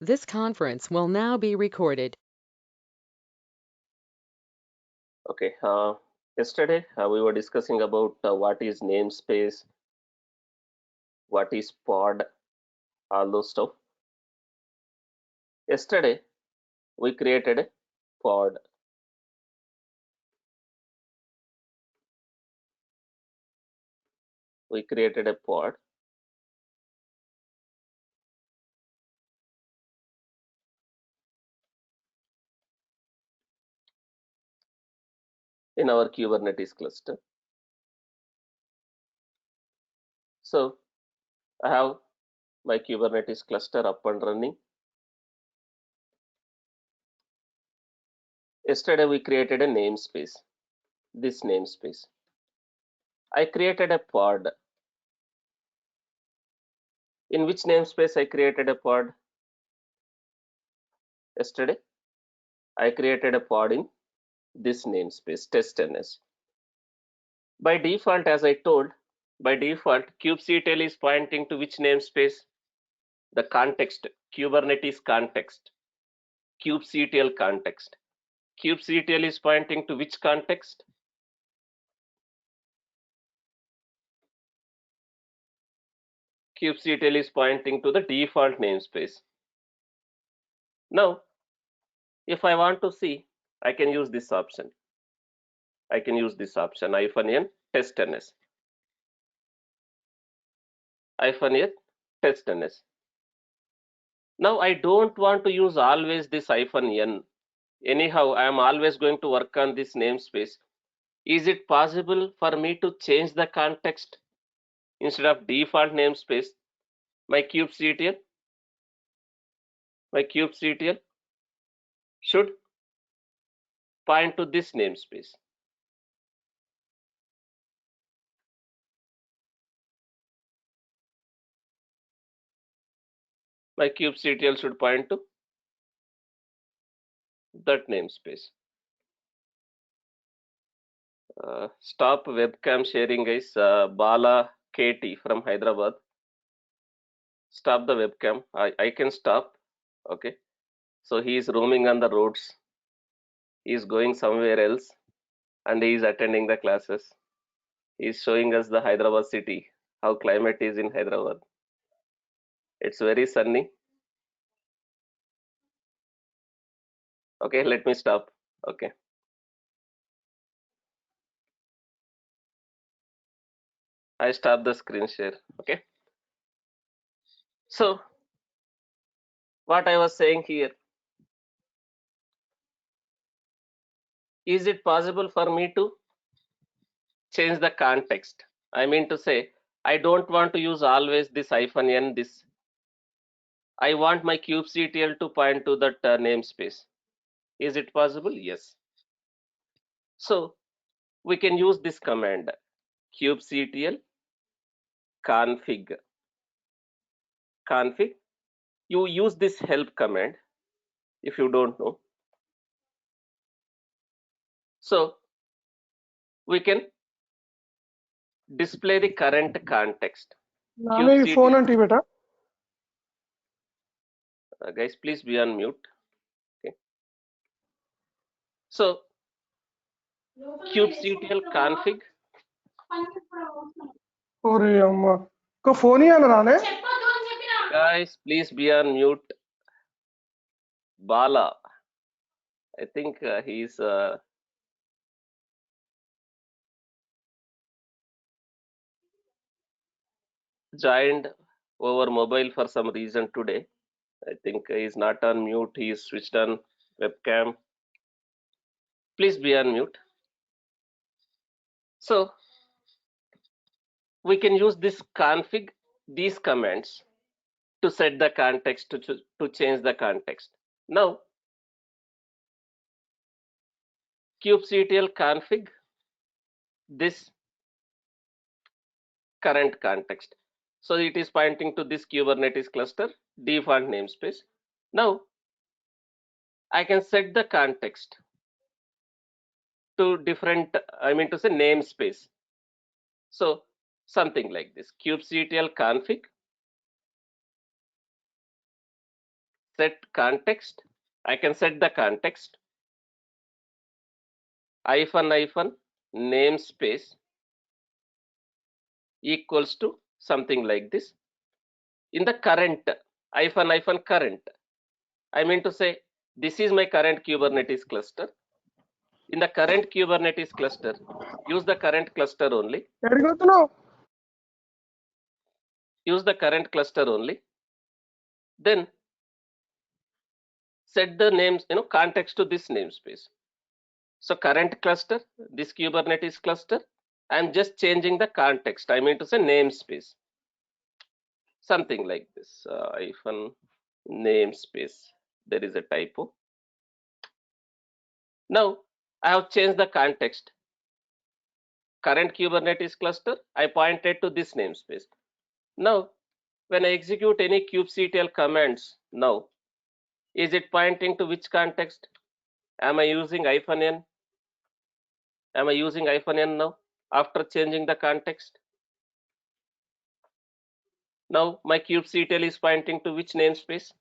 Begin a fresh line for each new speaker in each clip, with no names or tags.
This conference will now be recorded.
Okay. Yesterday we were discussing about what is namespace, what is pod, all those stuff. Yesterday we created a pod. We created a pod. In our Kubernetes cluster. So I have my Kubernetes cluster up and running. Yesterday we created a namespace. This namespace. I created a pod. In which namespace I created a pod? Yesterday I created a pod in this namespace test.ns. By default, as I told, by default, kubectl is pointing to which namespace? The context, Kubernetes context, kubectl context. Kubectl is pointing to which context? Kubectl is pointing to the default namespace. Now, if I want to see, I can use this option. I can use this option, -n test.ns. -n test.ns. Now, I don't want to use always this -n. Anyhow, I am always going to work on this namespace. Is it possible for me to change the context instead of default namespace? My kubectl should point to this namespace. My kubectl should point to that namespace. Stop webcam sharing, guys. Bala KT from Hyderabad. Stop the webcam. I can stop. Okay. So he is roaming on the roads. He is going somewhere else and he is attending the classes. He is showing us the Hyderabad city, how climate is in Hyderabad. It's very sunny. Okay, let me stop. Okay. I stop the screen share. Okay. So what I was saying here, is it possible for me to change the context? I mean to say, I don't want to use always this -n this. I want my kubectl to point to that namespace. Is it possible? Yes. So we can use this command, kubectl config. You use this help command if you don't know. So we can display the current context.
phone and beta.
Guys, please be on mute. Okay. So kubectl config. Guys, please be on mute. Bala, I think he's joined over mobile for some reason today. I think he's not on mute. He's switched on webcam. Please be on mute. So we can use this config, these commands to set the context, to change the context. Now, kubectl config this current context. So it is pointing to this Kubernetes cluster default namespace. Now, I can set the context to different, I mean to say namespace. So something like this, kubectl config set context. I can set the context -, namespace equals to something like this. In the current -current, I mean to say this is my current Kubernetes cluster. In the current Kubernetes cluster, use the current cluster only. Use the current cluster only. Then set the names, context to this namespace. So current cluster, this Kubernetes cluster, I'm just changing the context. I mean to say namespace. Something like this, hyphen namespace. There is a typo. Now I have changed the context. Current Kubernetes cluster, I pointed to this namespace. Now, when I execute any kubectl commands now, is it pointing to which context? Am I using -n? Am I using -n now after changing the context? Now my kubectl is pointing to which namespace?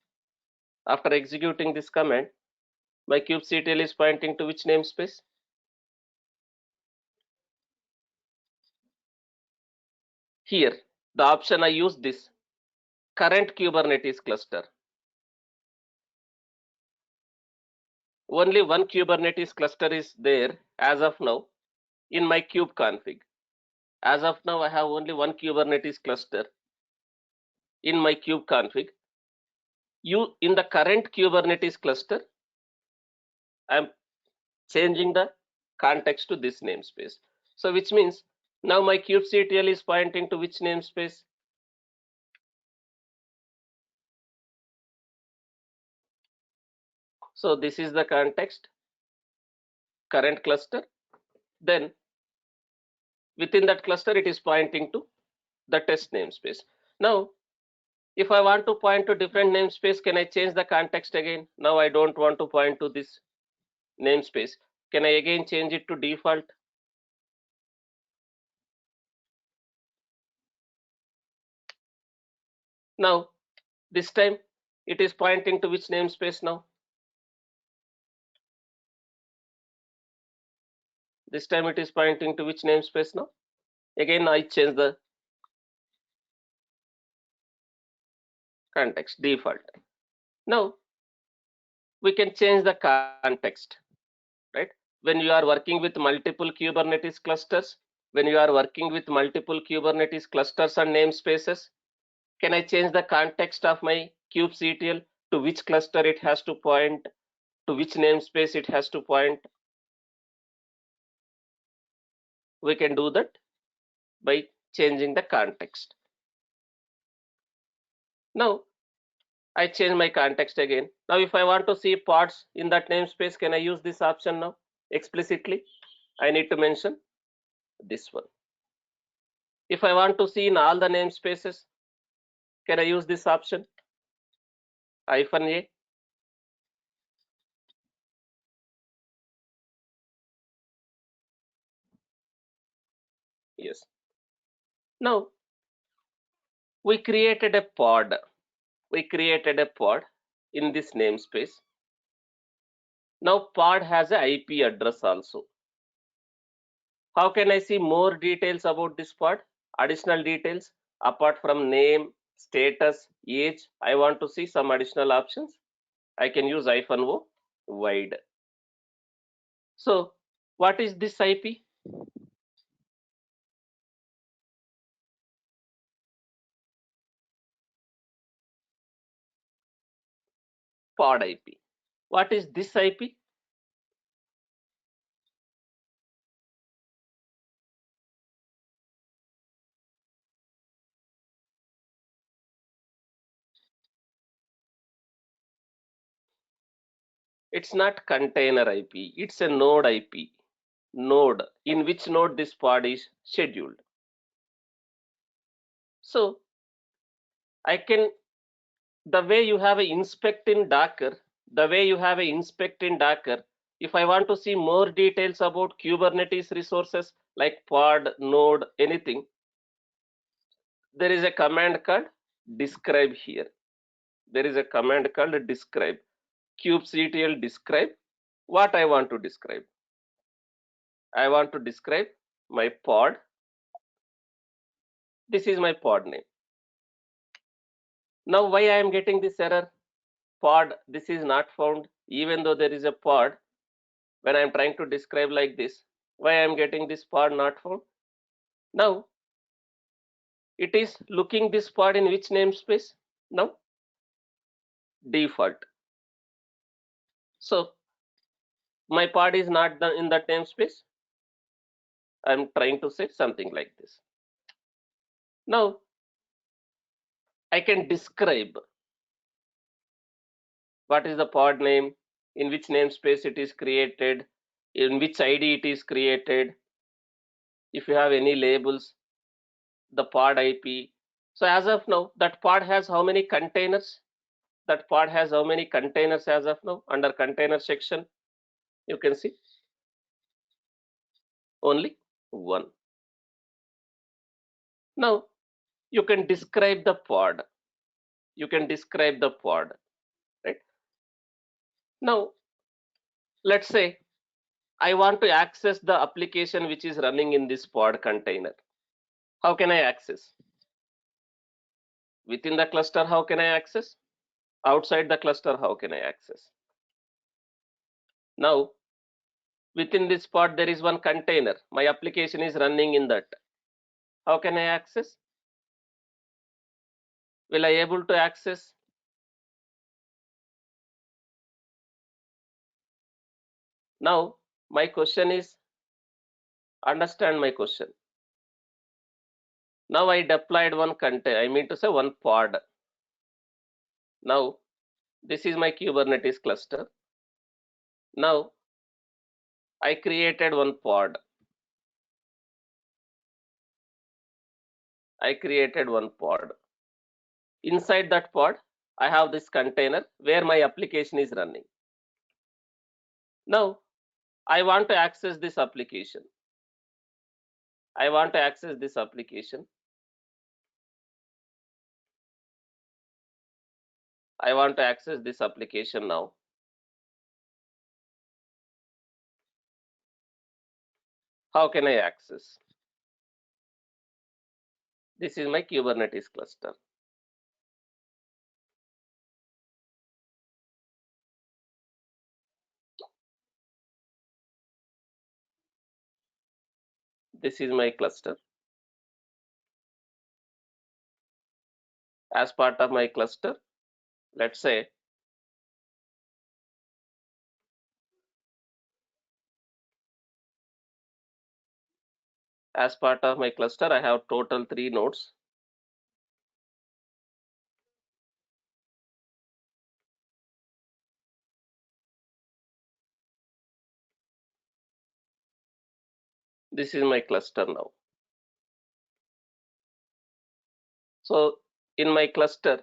After executing this command, my kubectl is pointing to which namespace? Here, the option I use this current Kubernetes cluster. Only one Kubernetes cluster is there as of now in my kube config. As of now, I have only one Kubernetes cluster in my kube config. In the current Kubernetes cluster, I'm changing the context to this namespace. So which means now my kubectl is pointing to which namespace? So this is the context, current cluster. Then within that cluster, it is pointing to the test namespace. Now, if I want to point to different namespace, can I change the context again? Now I don't want to point to this namespace. Can I again change it to default? Now, this time it is pointing to which namespace now? This time it is pointing to which namespace now? Again, I change the context, default. Now, we can change the context, right? When you are working with multiple Kubernetes clusters, when you are working with multiple Kubernetes clusters and namespaces, can I change the context of my kubectl to which cluster it has to point, to which namespace it has to point? We can do that by changing the context. Now, I change my context again. Now, if I want to see pods in that namespace, can I use this option now explicitly? I need to mention this one. If I want to see in all the namespaces, can I use this option? -a. Yes. Now, we created a pod. We created a pod in this namespace. Now, pod has an IP address also. How can I see more details about this pod? Additional details apart from name, status, age. I want to see some additional options. I can use -o wide. So what is this IP? Pod IP. What is this IP? It's not container IP. It's a node IP. Node, in which node this pod is scheduled. So I can, the way you have a inspect in Docker, if I want to see more details about Kubernetes resources like pod, node, anything, there is a command called describe here. there is a command called describe. kubectl describe what I want to describe. I want to describe my pod. This is my pod name. Now why I am getting this error? Pod, this is not found, even though there is a pod. When I am trying to describe like this, why I am getting this pod not found? Now it is looking this pod in which namespace? Now default. So my pod is not in that namespace. I'm trying to say something like this. Now I can describe what is the pod name, in which namespace it is created, in which ID it is created, if you have any labels, the pod IP. So as of now, that pod has how many containers? That pod has how many containers as of now? Under container section, you can see only one. Now you can describe the pod. You can describe the pod, right? Now let's say I want to access the application which is running in this pod container. How can I access? Within the cluster, how can I access? Outside the cluster, how can I access? Now, within this pod, there is one container. My application is running in that. How can I access? Will I able to access? Now, my question is, understand my question. Now I deployed one container, I mean to say one pod. Now, this is my Kubernetes cluster. Now, I created one pod. I created one pod. Inside that pod, I have this container where my application is running. Now, I want to access this application. I want to access this application. I want to access this application now. How can I access? This is my Kubernetes cluster. This is my cluster. As part of my cluster, let's say as part of my cluster, I have total 3 nodes. This is my cluster now. So in my cluster,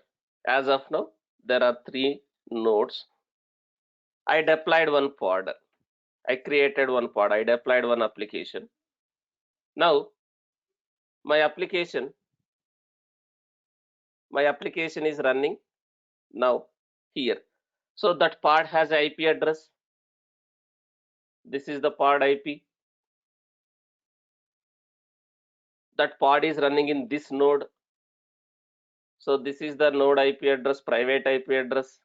as of now, there are 3 nodes. I deployed one pod. I created one pod. I deployed one application. Now, my application is running now here. So that pod has an IP address. This is the pod IP. That pod is running in this node. So this is the node IP address, private IP address.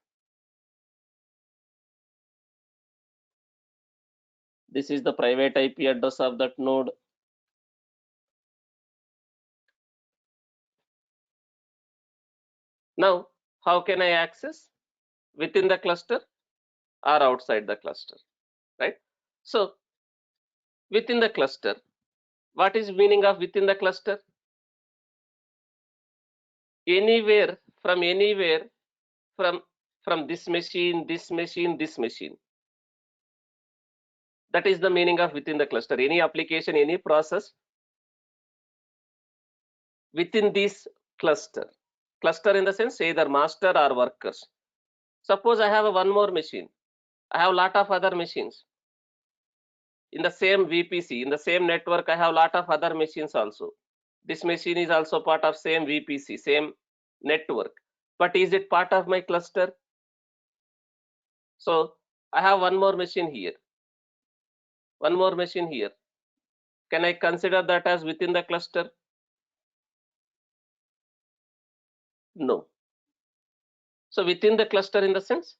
This is the private IP address of that node. Now, how can I access? Within the cluster or outside the cluster, right? So within the cluster, what is meaning of within the cluster? Anywhere, from this machine, this machine, this machine. That is the meaning of within the cluster. Any application, any process within this cluster. Cluster in the sense either master or workers. Suppose I have one more machine. I have a lot of other machines. In the same VPC, in the same network, I have a lot of other machines also. This machine is also part of same VPC, same network. but is it part of my cluster? So I have one more machine here. One more machine here. Can I consider that as within the cluster? No. So within the cluster in the sense,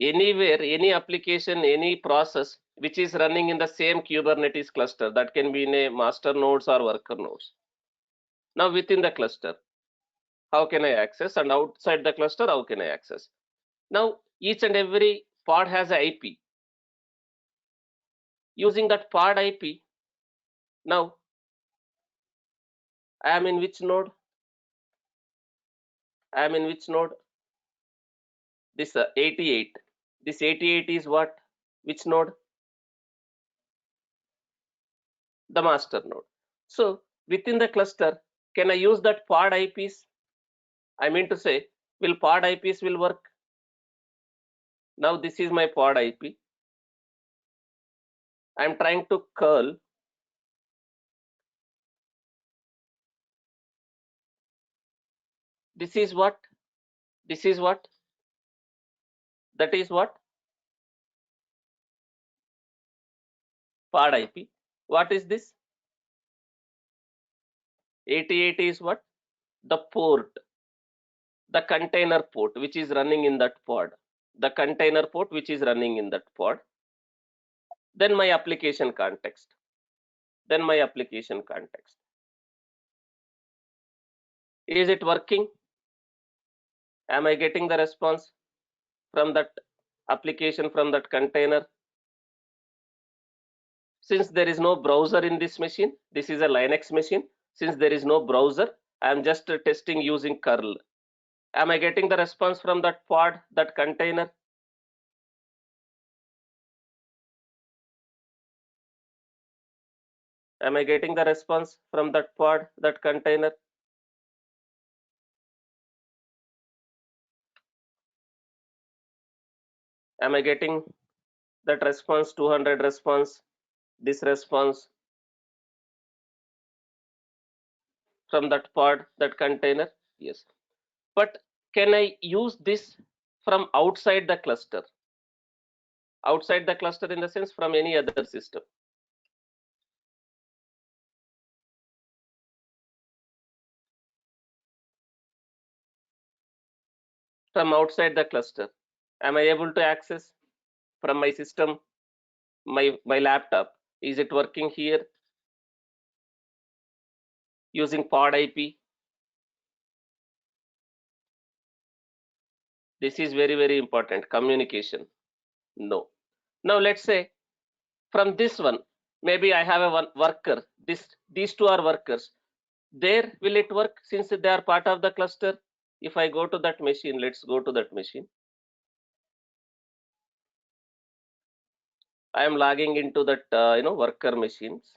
anywhere, any application, any process which is running in the same Kubernetes cluster, that can be in a master nodes or worker nodes. Now within the cluster, how can I access? And outside the cluster, how can I access? Now each and every pod has an IP. Using that pod IP, now I am in which node? I am in which node? This 88. This 88 is what? Which node? The master node. So within the cluster, can I use that pod IPs? I mean to say, will pod IPs will work? Now this is my pod IP. I am trying to curl this is what? This is what? That is what? Pod IP. What is this? 88 is what? The port, the container port which is running in that pod. The container port which is running in that pod. Then my application context. Then my application context. Is it working? Am I getting the response from that application, from that container? Since there is no browser in this machine, this is a Linux machine. Since there is no browser, I am just testing using curl. Am I getting the response from that pod, that container? Am I getting the response from that pod, that container? Am I getting that response, 200 response, this response from that pod, that container? Yes. But can I use this from outside the cluster? Outside the cluster in the sense from any other system? From outside the cluster, am I able to access from my system, my laptop? Is it working here using pod IP? This is very, very important. Communication. No. Now let's say from this one, maybe I have a one worker. These two are workers. There, will it work since they are part of the cluster? If I go to that machine, let's go to that machine. I am logging into that worker machines.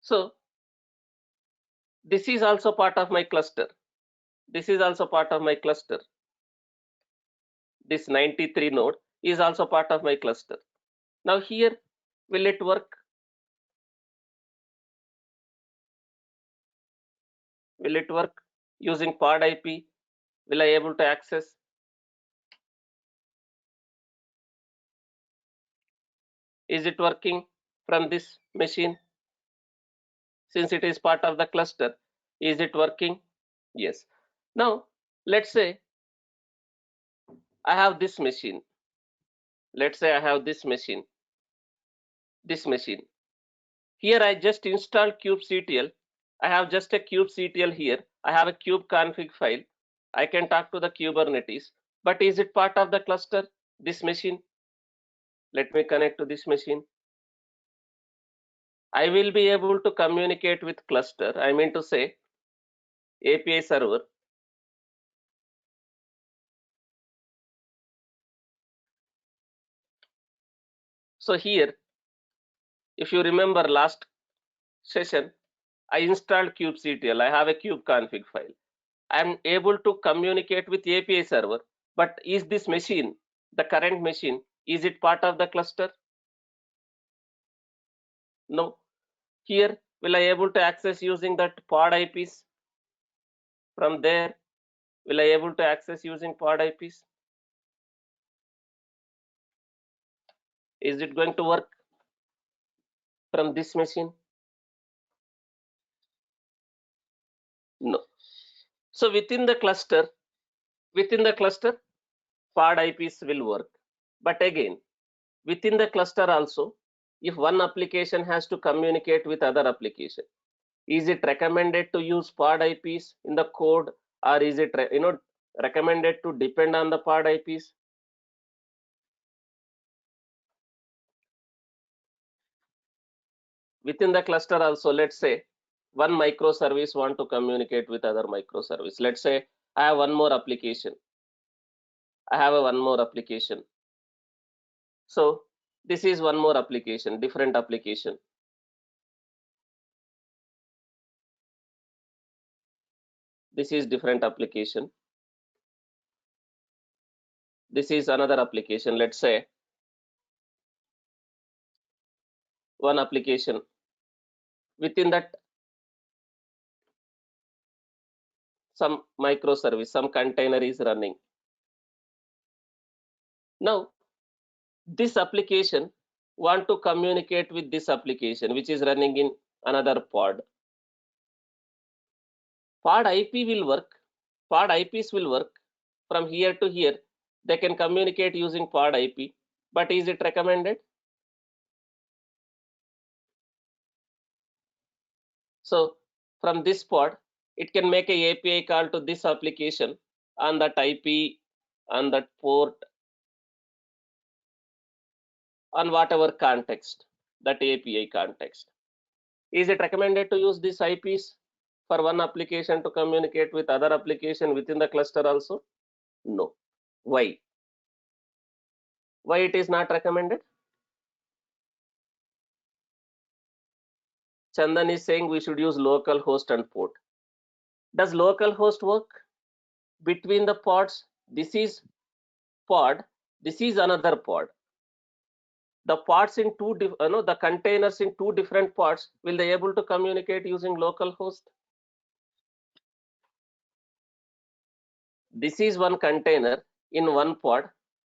So this is also part of my cluster. This is also part of my cluster. This 93 node is also part of my cluster. Now here, will it work? Will it work using pod IP? Will I able to access? Is it working from this machine? Since it is part of the cluster, is it working? Yes. Now let's say I have this machine. Let's say I have this machine. This machine. Here I just installed kubectl. I have just a kubectl here. I have a kube config file. I can talk to the Kubernetes. But is it part of the cluster? This machine? Let me connect to this machine. I will be able to communicate with cluster. I mean to say API server. So here, if you remember last session, I installed kubectl. I have a kube config file. I am able to communicate with API server. But is this machine, the current machine, is it part of the cluster? No. Here, Will I able to access using that pod IPs from there? Will I able to access using pod IPs? Is it going to work from this machine? No. So within the cluster, pod IPs will work. But again, within the cluster also, if one application has to communicate with other application, is it recommended to use pod IPs in the code, or is it recommended to depend on the pod IPs? Within the cluster also, let's say one microservice want to communicate with other microservice. Let's say I have one more application. So this is one more application, different application. This is different application. This is another application. Let's say one application. Within that, some microservice, some container is running. Now, this application want to communicate with this application, which is running in another pod. Pod IP will work. Pod IPs will work from here to here. They can communicate using pod IP, but is it recommended? So from this pod, it can make a API call to this application on that IP, on that port, on whatever context, that API context. Is it recommended to use these IPs for one application to communicate with other application within the cluster also? No. Why? Why it is not recommended? Chandan is saying we should use local host and port. Does local host work between the pods? This is pod, this is another pod. The pods in the containers in two different pods, will they able to communicate using local host? This is one container in one pod.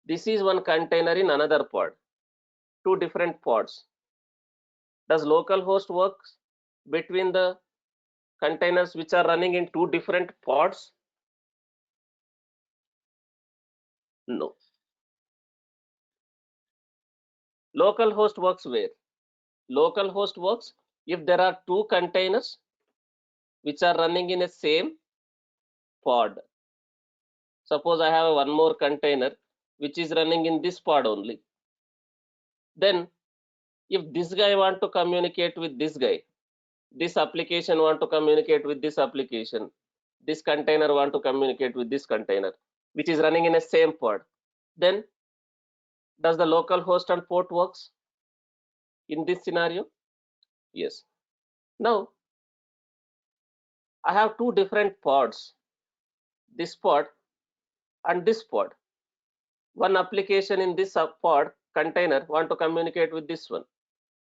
This is one container in another pod. Two different pods. Does local host work between the containers which are running in two different pods? No. Local host works where? Local host works if there are two containers which are running in a same pod. Suppose I have one more container which is running in this pod only. Then if this guy want to communicate with this guy, this application want to communicate with this application, this container want to communicate with this container, which is running in a same pod, then does the local host and port works in this scenario? Yes. Now I have two different pods, this pod and this pod. One application in this pod container want to communicate with this one.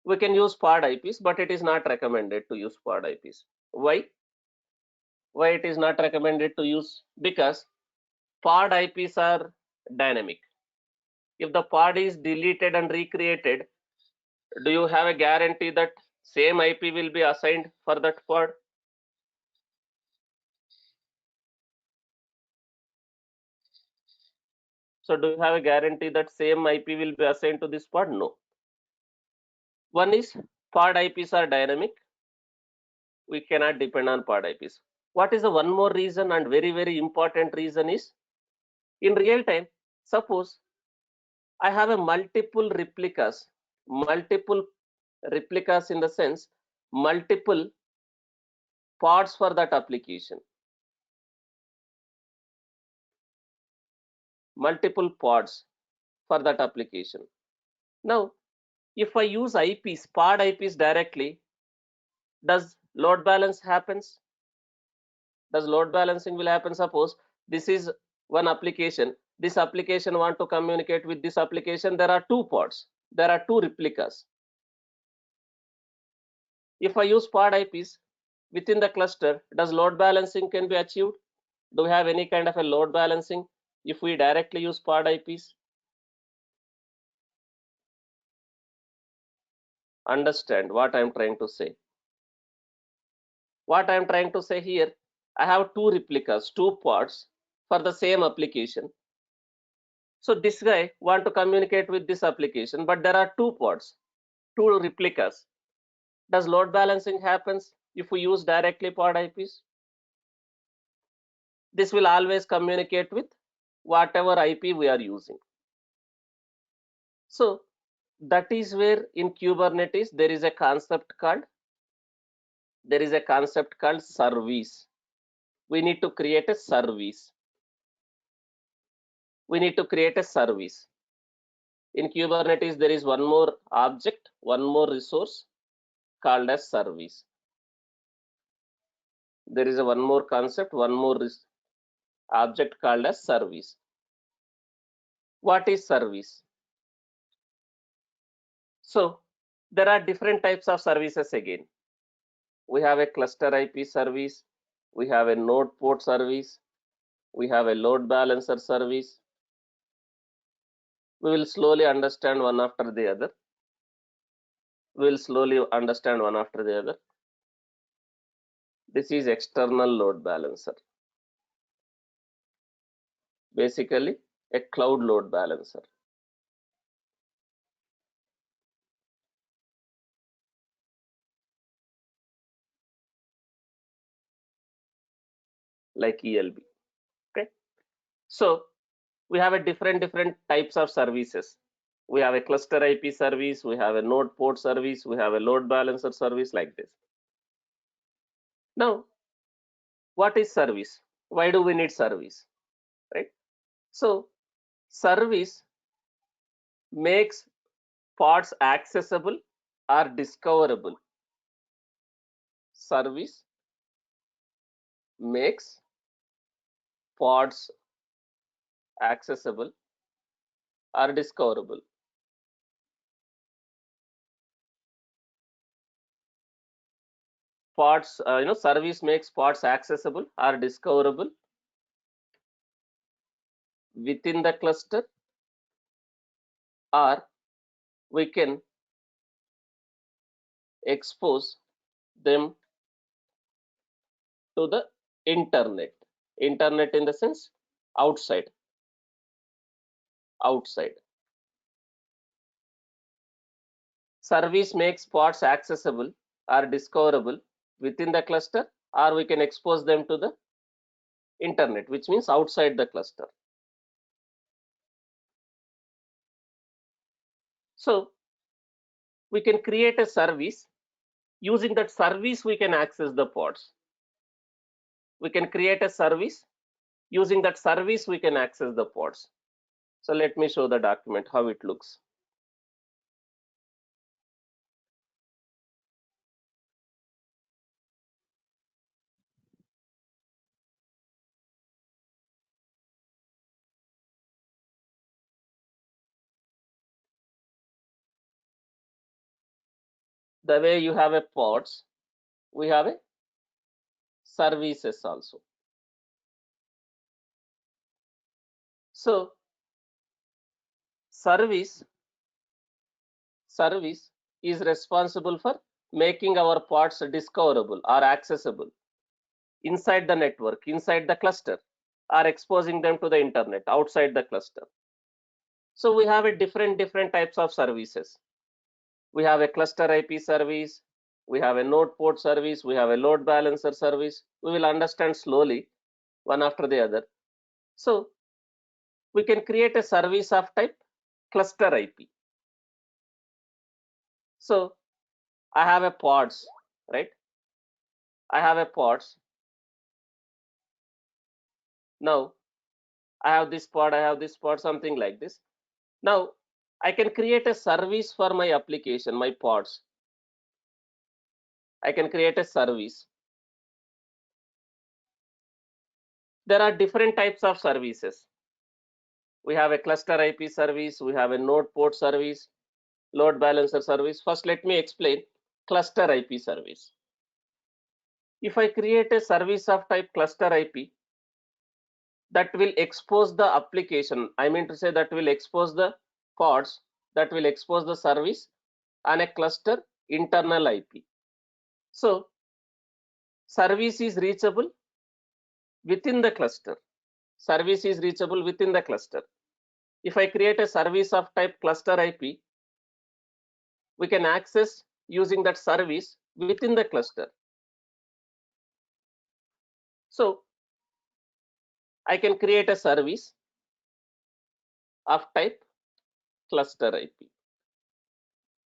We can use pod IPs, but it is not recommended to use pod IPs. Why? Why it is not recommended to use? Because pod IPs are dynamic. If the pod is deleted and recreated, do you have a guarantee that same IP will be assigned for that pod? So do you have a guarantee that same IP will be assigned to this pod? No. One is pod IPs are dynamic. We cannot depend on pod IPs. What is the one more reason, and very, very important reason, is in real time, suppose I have a multiple replicas in the sense multiple pods for that application. Multiple pods for that application. Now, if I use IPs, pod IPs directly, does load balance happens? Does load balancing will happen? Suppose this is one application. This application want to communicate with this application. There are two pods. There are two replicas. If I use pod IPs within the cluster, does load balancing can be achieved? Do we have any kind of a load balancing if we directly use pod IPs? Understand what I'm trying to say. What I'm trying to say here, I have two replicas, two pods for the same application. So this guy want to communicate with this application, but there are two pods, two replicas. Does load balancing happens if we use directly pod IPs? This will always communicate with whatever IP we are using. So that is where in Kubernetes there is a concept called service. We need to create a service. We need to create a service. In Kubernetes there is one more object, one more resource called as service. There is a one more concept, one more object called as service. What is service? So there are different types of services again. We have a cluster IP service, we have a node port service, we have a load balancer service. We will slowly understand one after the other. We will slowly understand one after the other. This is external load balancer. Basically a cloud load balancer. Like ELB. Okay. So we have a different types of services. We have a cluster IP service, we have a node port service, we have a load balancer service like this. Now, what is service? Why do we need service? Right? So service makes pods accessible or discoverable. Service makes pods accessible or discoverable. Pods, service makes pods accessible or discoverable within the cluster, or we can expose them to the internet. Internet in the sense outside. Service makes pods accessible or discoverable within the cluster, or we can expose them to the internet, which means outside the cluster. So we can create a service. Using that service, we can access the pods. We can create a service. Using that service, we can access the pods. So let me show the document, how it looks. The way you have a pods, we have a services also. So service is responsible for making our pods discoverable or accessible inside the network, inside the cluster, or exposing them to the internet outside the cluster. So we have a different types of services. We have a cluster IP service, we have a node port service, we have a load balancer service. We will understand slowly one after the other. So we can create a service of type cluster IP. So I have a pods, right? I have a pods. Now I have this pod, something like this. Now I can create a service for my application, my pods. I can create a service. There are different types of services. We have a cluster IP service, we have a node port service, load balancer service. First, let me explain cluster IP service. If I create a service of type cluster IP, that will expose the application, I mean to say that will expose the pods, that will expose the service on a cluster internal IP. So service is reachable within the cluster. Service is reachable within the cluster. If I create a service of type cluster IP, we can access using that service within the cluster. So I can create a service of type cluster IP.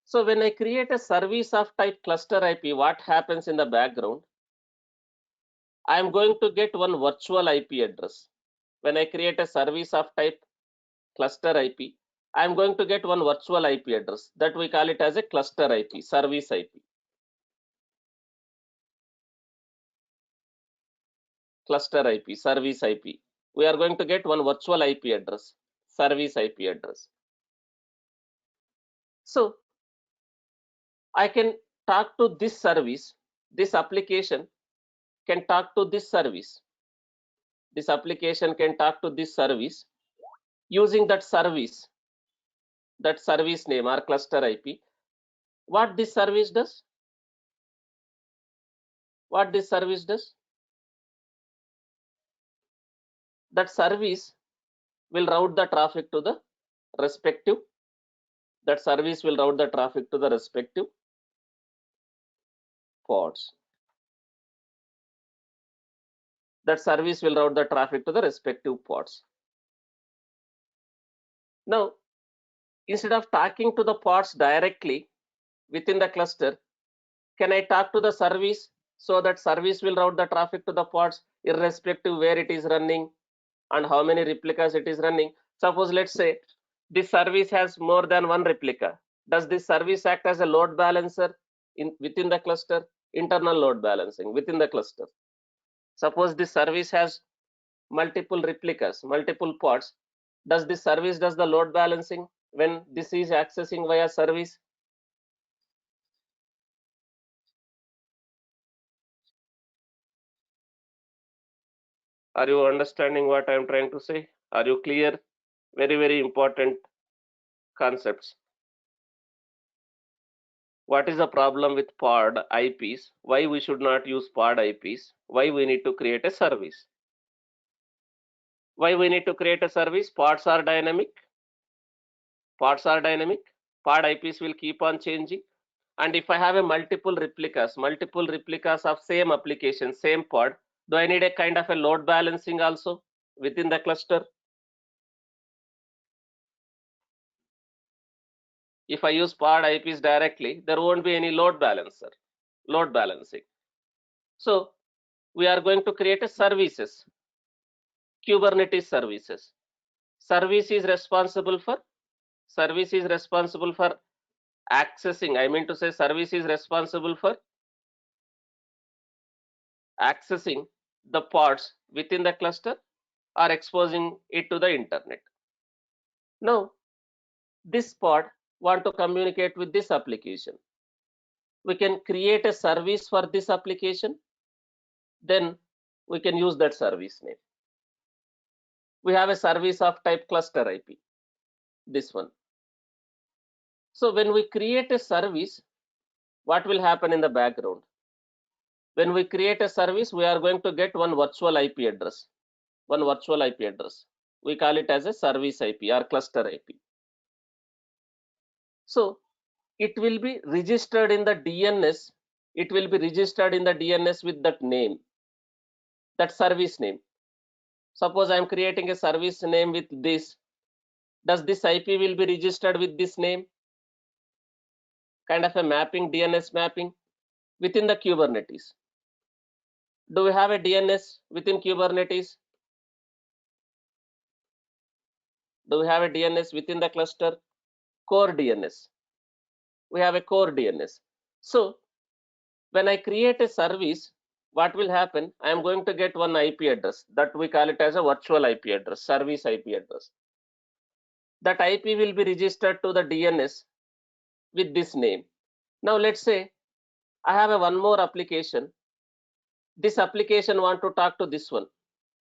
So when I create a service of type cluster IP, what happens in the background? I am going to get one virtual IP address. When I create a service of type cluster IP, I am going to get one virtual IP address that we call it as a cluster IP, service IP. Cluster IP, service IP. We are going to get one virtual IP address, service IP address. So I can talk to this service, this application can talk to this service. This application can talk to this service using that service name or cluster IP. What this service does? What this service does? That service will route the traffic to the respective. That service will route the traffic to the respective pods. That service will route the traffic to the respective pods. Now, instead of talking to the pods directly within the cluster, can I talk to the service so that service will route the traffic to the pods irrespective where it is running and how many replicas it is running? Suppose let's say this service has more than one replica. Does this service act as a load balancer within the cluster? Internal load balancing within the cluster. Suppose this service has multiple replicas, multiple pods. Does this service does the load balancing when this is accessing via service? Are you understanding what I am trying to say? Are you clear? Very, very important concepts. What is the problem with pod IPs? Why we should not use pod IPs? Why we need to create a service? Why we need to create a service? Pods are dynamic. Pods are dynamic. Pod IPs will keep on changing. And if I have a multiple replicas of same application, same pod, do I need a kind of a load balancing also within the cluster? If I use pod IPs directly, there won't be any load balancing. So we are going to create a services, Kubernetes services. Service is responsible for accessing, I mean to say service is responsible for accessing the pods within the cluster or exposing it to the internet. Now, this pod want to communicate with this application. We can create a service for this application, then we can use that service name. We have a service of type cluster IP, this one. So when we create a service, what will happen in the background? When we create a service, we are going to get one virtual IP address. One virtual IP address. We call it as a service IP or cluster IP. So it will be registered in the DNS. It will be registered in the DNS with that name, that service name. Suppose I am creating a service name with this. Does this IP will be registered with this name? Kind of a mapping, DNS mapping within the Kubernetes. Do we have a DNS within Kubernetes? Do we have a DNS within the cluster? Core DNS. We have a core DNS. So when I create a service, what will happen? I am going to get one IP address that we call it as a virtual IP address, service IP address. That IP will be registered to the DNS with this name. Now let's say I have one more application. This application want to talk to this one.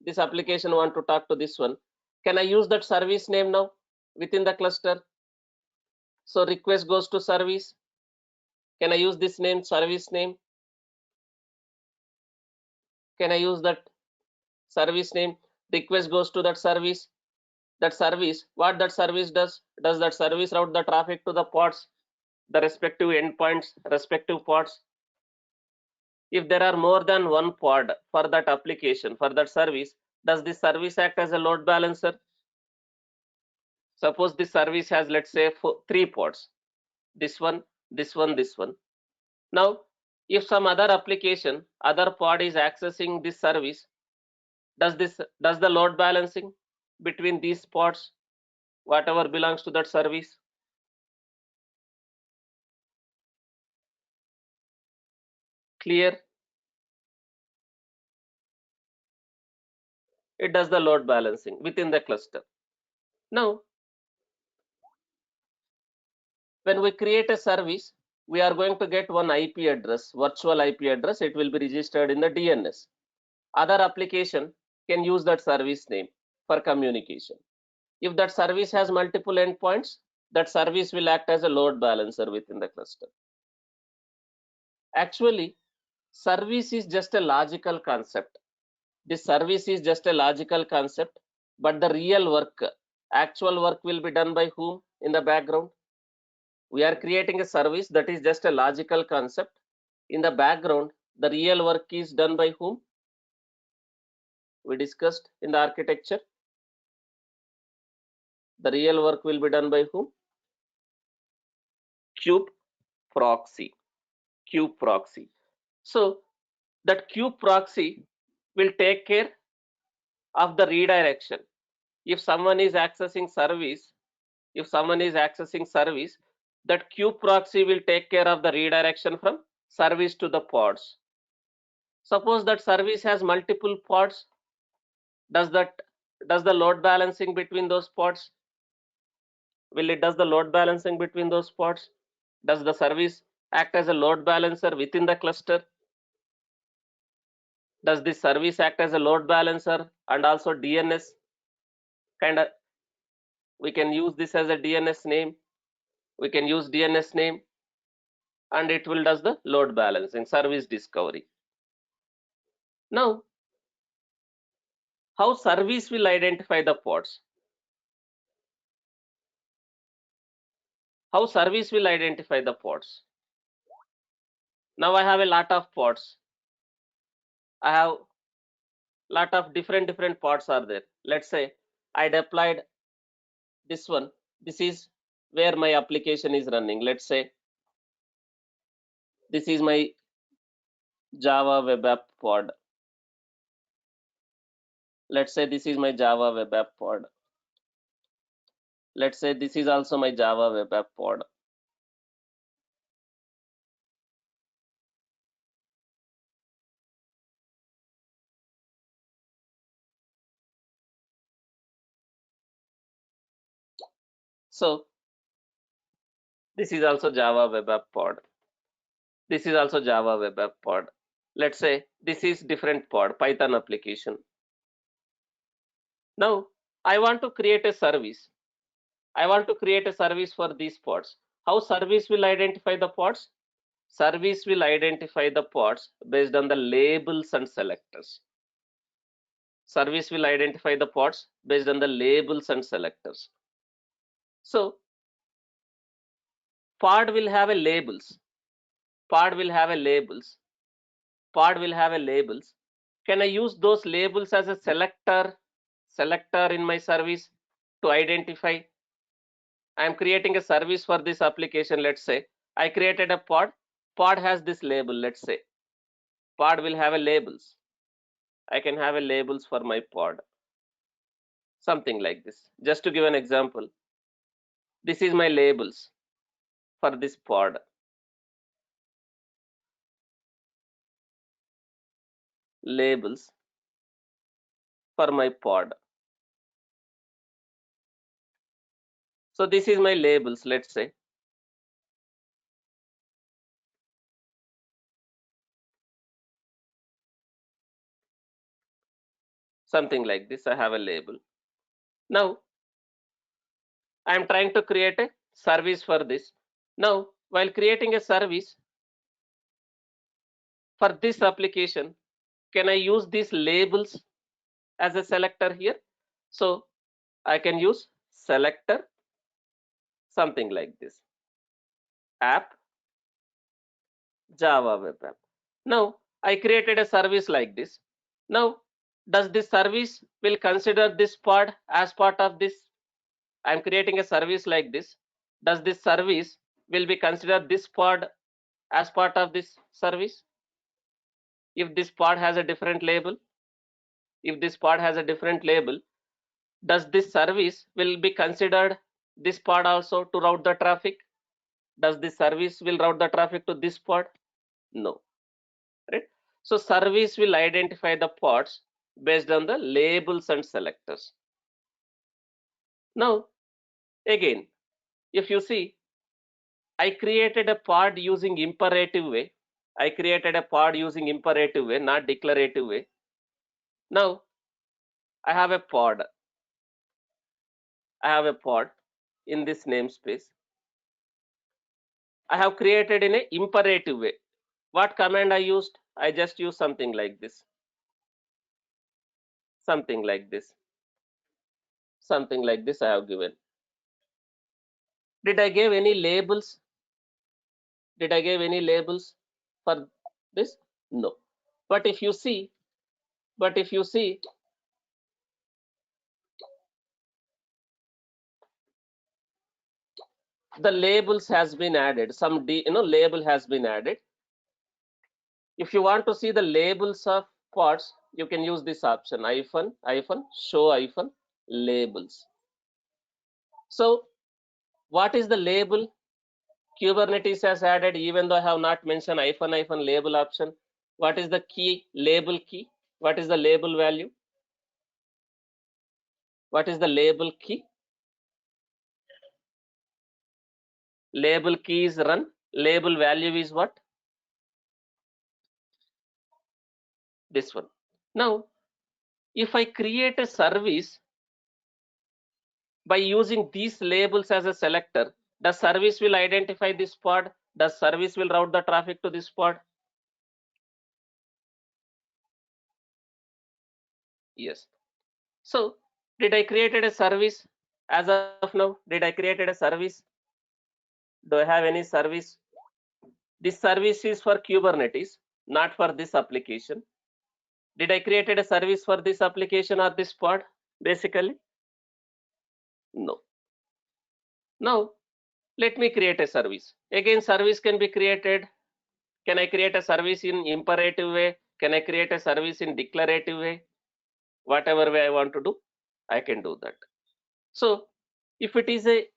This application want to talk to this one. Can I use that service name now within the cluster? So request goes to service. Can I use this name, service name? Can I use that service name? Request goes to that service. That service, what that service does that service route the traffic to the pods, the respective endpoints, respective pods. If there are more than one pod for that application, for that service, does this service act as a load balancer? Suppose this service has, let's say, 3 pods. This one, this one, this one. Now, if some other application, other pod is accessing this service, does the load balancing between these pods, whatever belongs to that service? Clear? It does the load balancing within the cluster. Now, when we create a service, we are going to get one IP address, virtual IP address. It will be registered in the DNS. Other application can use that service name for communication. If that service has multiple endpoints, that service will act as a load balancer within the cluster. Actually, service is just a logical concept. This service is just a logical concept, but the real work, actual work will be done by whom in the background? We are creating a service that is just a logical concept. In the background, the real work is done by whom? We discussed in the architecture. The real work will be done by whom? Kube proxy. Kube proxy. So that kube proxy will take care of the redirection. If someone is accessing service, that kube proxy will take care of the redirection from service to the pods. Suppose that service has multiple pods. Does the load balancing between those pods? Will it does the load balancing between those pods? Does the service act as a load balancer within the cluster? Does this service act as a load balancer and also DNS? Kind of, we can use this as a DNS name. We can use DNS name, and it will does the load balancing, service discovery. Now, how service will identify the pods? How service will identify the pods? Now I have a lot of pods. I have lot of different pods are there. Let's say I deployed this one. This is where my application is running. Let's say this is my Java web app pod. Let's say this is my Java web app pod. Let's say this is also my Java web app pod. So this is also Java web app pod. This is also Java web app pod. Let's say this is different pod, Python application. Now I want to create a service. I want to create a service for these pods. How service will identify the pods? Service will identify the pods based on the labels and selectors. Service will identify the pods based on the labels and selectors. So pod will have a labels. Pod will have a labels. Pod will have a labels. Can I use those labels as a selector in my service to identify? I am creating a service for this application. Let's say I created a pod. Pod has this label. Let's say pod will have a labels. I can have a labels for my pod. Something like this. Just to give an example, this is my labels for this pod. Labels for my pod. So this is my labels, let's say. something like this. I have a label. Now I am trying to create a service for this. Now while creating a service for this application, can I use these labels as a selector here? So I can use selector, something like this, app, Java web app. Now I created a service like this. Now does this service will consider this pod as part of this? I'm creating a service like this. Does this service will be considered this pod as part of this service? If this pod has a different label, does this service will be considered this pod also to route the traffic? Does this service will route the traffic to this pod? No, right? So service will identify the pods based on the labels and selectors. Now again, if you see, I created a pod using imperative way. Not declarative way. Now I have a pod in this namespace. I have created in a imperative way. What command I used? I just used something like this. Something like this I have given. Did I give any labels? For this? No. But if you see, the labels has been added. Some label has been added. If you want to see the labels of pods, you can use this option, show labels. So what is the label Kubernetes has added, even though I have not mentioned label option? What is the key? Label key. What is the label value? What is the label key? Label key is run. Label value is what? This one. Now, if I create a service by using these labels as a selector, the service will identify this pod. The service will route the traffic to this pod. Yes. So did I created a service as of now? Did I created a service? Do I have any service? This service is for Kubernetes, not for this application. Did I created a service for this application or this pod? Basically, no. Now let me create a service. Again, service can be created. Can I create a service in imperative way? Can I create a service in declarative way? Whatever way I want to do, I can do that. So if it is a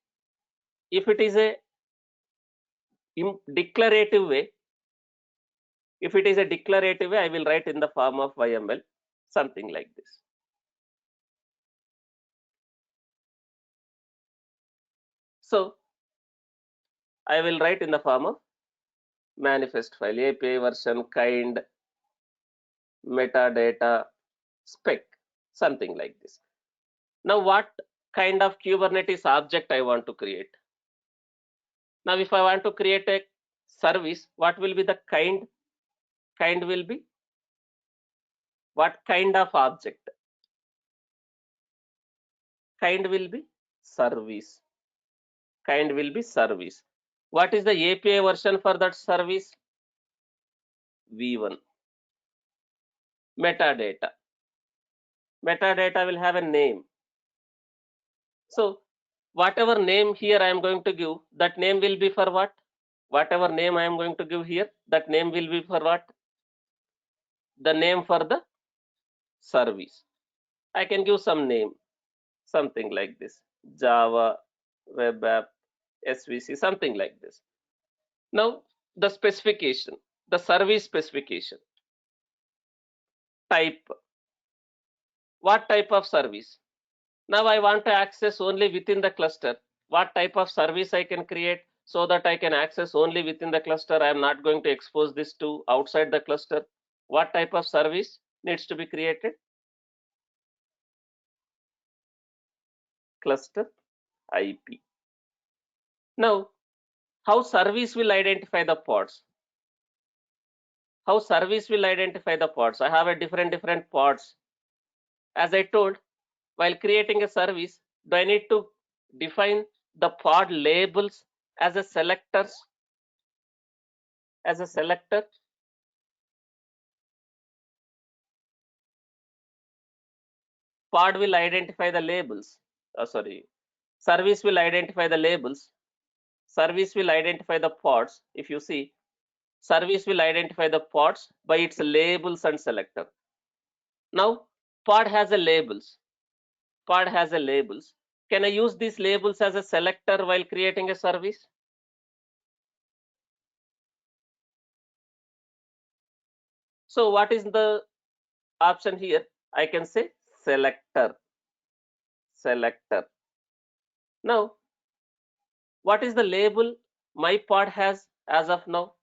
declarative way, I will write in the form of YML, something like this. So I will write in the form of manifest file, API version, kind, metadata, spec, something like this. Now what kind of Kubernetes object I want to create? Now if I want to create a service, what will be the kind? Kind will be what kind of object? Kind will be service. Kind will be service. What is the API version for that service? V1. Metadata. Metadata will have a name. So whatever name here I am going to give, that name will be for what? Whatever name I am going to give here, that name will be for what? The name for the service. I can give some name, something like this, Java web app SVC, something like this. Now the specification, the service specification. Type. What type of service? Now I want to access only within the cluster. What type of service I can create so that I can access only within the cluster? I am not going to expose this to outside the cluster. What type of service needs to be created? cluster IP. Now, how service will identify the pods? How service will identify the pods? I have a different pods. As I told, while creating a service, do I need to define the pod labels as a selectors? As a selector? Pod will identify the labels. Service will identify the labels. Service will identify the pods. If you see, service will identify the pods by its labels and selector. Now, pod has a labels. Pod has a labels. Can I use these labels as a selector while creating a service? So what is the option here? I can say selector. Selector. Now, what is the label my pod has as of now?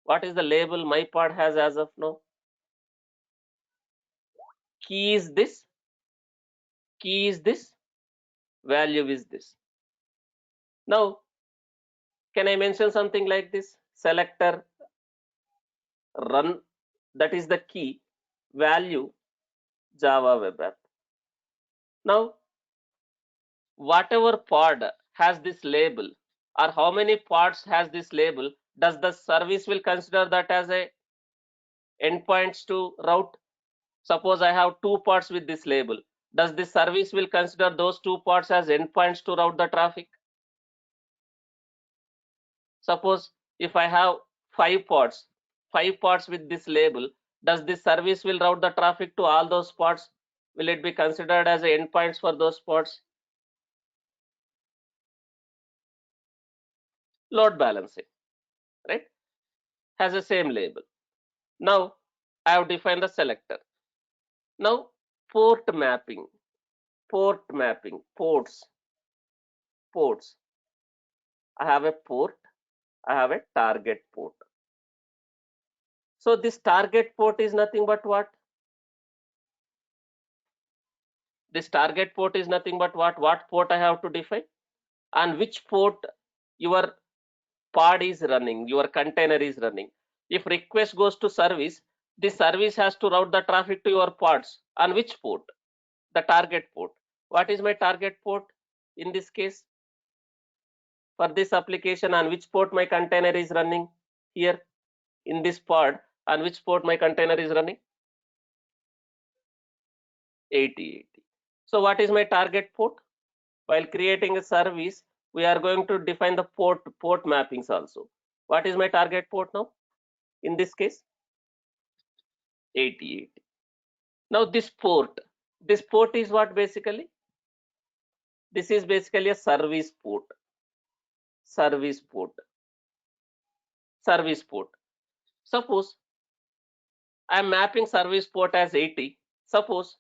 What is the label my pod has as of now? Key is this. Key is this. Value is this. Now, can I mention something like this? Selector run, that is the key, value Java web app. Now, whatever pod has this label, or how many pods has this label, does the service will consider that as a endpoints to route? Suppose I have 2 pods with this label. Does this service will consider those 2 pods as endpoints to route the traffic? Suppose if I have 5 pods with this label, does this service will route the traffic to all those pods? Will it be considered as endpoints for those pods? Load balancing, right? Has the same label. Now I have defined the selector. Now port mapping, ports. I have a port, I have a target port. So this target port is nothing but what? This target port is nothing but what? What port I have to define? And which port your pod is running, your container is running. If request goes to service, this service has to route the traffic to your pods. On which port? The target port. What is my target port in this case? For this application, on which port my container is running? Here in this pod, on which port my container is running? 8080. So what is my target port? While creating a service, we are going to define the port mappings also. What is my target port now? In this case, 8080. Now this port is what basically? This is basically a service port. Service port. Suppose I am mapping service port as 80. Suppose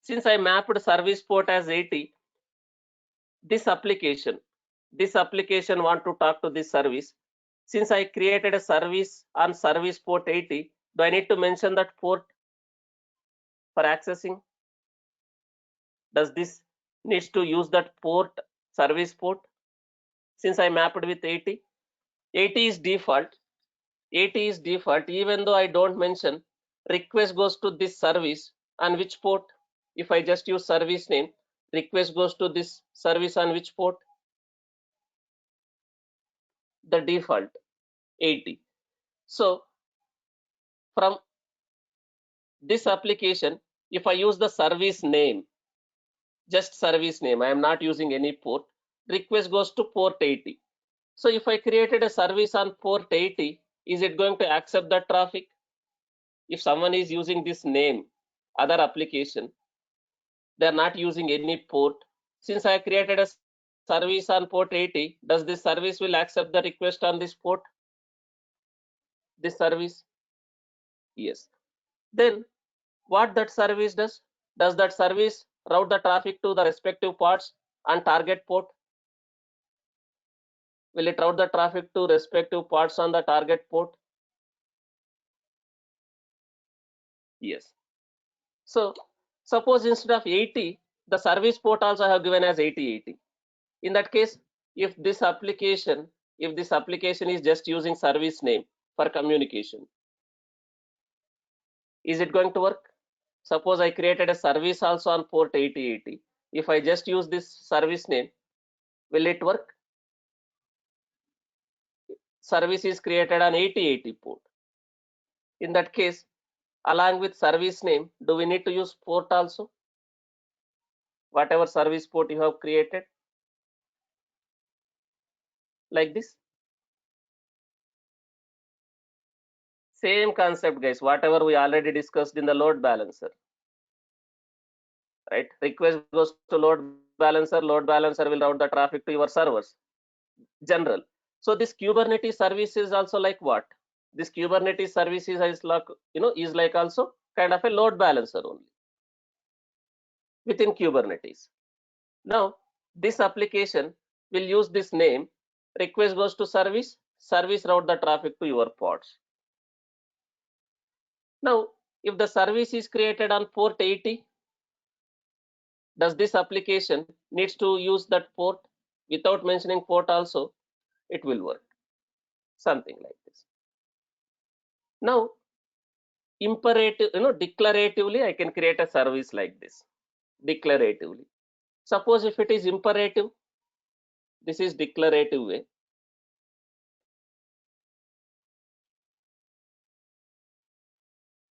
since I mapped service port as 80, this application want to talk to this service. Since I created a service on service port 80, do I need to mention that port for accessing? Does this needs to use that port, service port? Since I mapped with 80, 80 is default. 80 is default, even though I don't mention. Request goes to this service on which port? If I just use service name, request goes to this service on which port? The default 80. So from this application, if I use the service name, just service name, I am not using any port, request goes to port 80. So if I created a service on port 80, is it going to accept that traffic? If someone is using this name, other application, they are not using any port. Since I created a service on port 80, does this service will accept the request on this port? This service? Yes. Then what that service does? Does that service route the traffic to the respective ports on target port? Will it route the traffic to respective ports on the target port? Yes. So suppose instead of 80, The service port also I have given as 8080. In that case, if this application is just using service name for communication, is it going to work? Suppose I created a service also on port 8080. If I just use this service name, will it work? Service is created on 8080 port. In that case, along with service name, do we need to use port also? Whatever service port you have created, like this. Same concept, guys, whatever we already discussed in the load balancer, right? Request goes to load balancer will route the traffic to your servers, general. So this Kubernetes service is also like what? This Kubernetes services is like, is like also kind of a load balancer only within Kubernetes. Now, this application will use this name, request goes to service route the traffic to your pods. Now, if the service is created on port 80, does this application needs to use that port? Without mentioning port also, it will work. Something like this. Now, imperative, declaratively, I can create a service like this. Declaratively. Suppose if it is imperative, this is declarative way.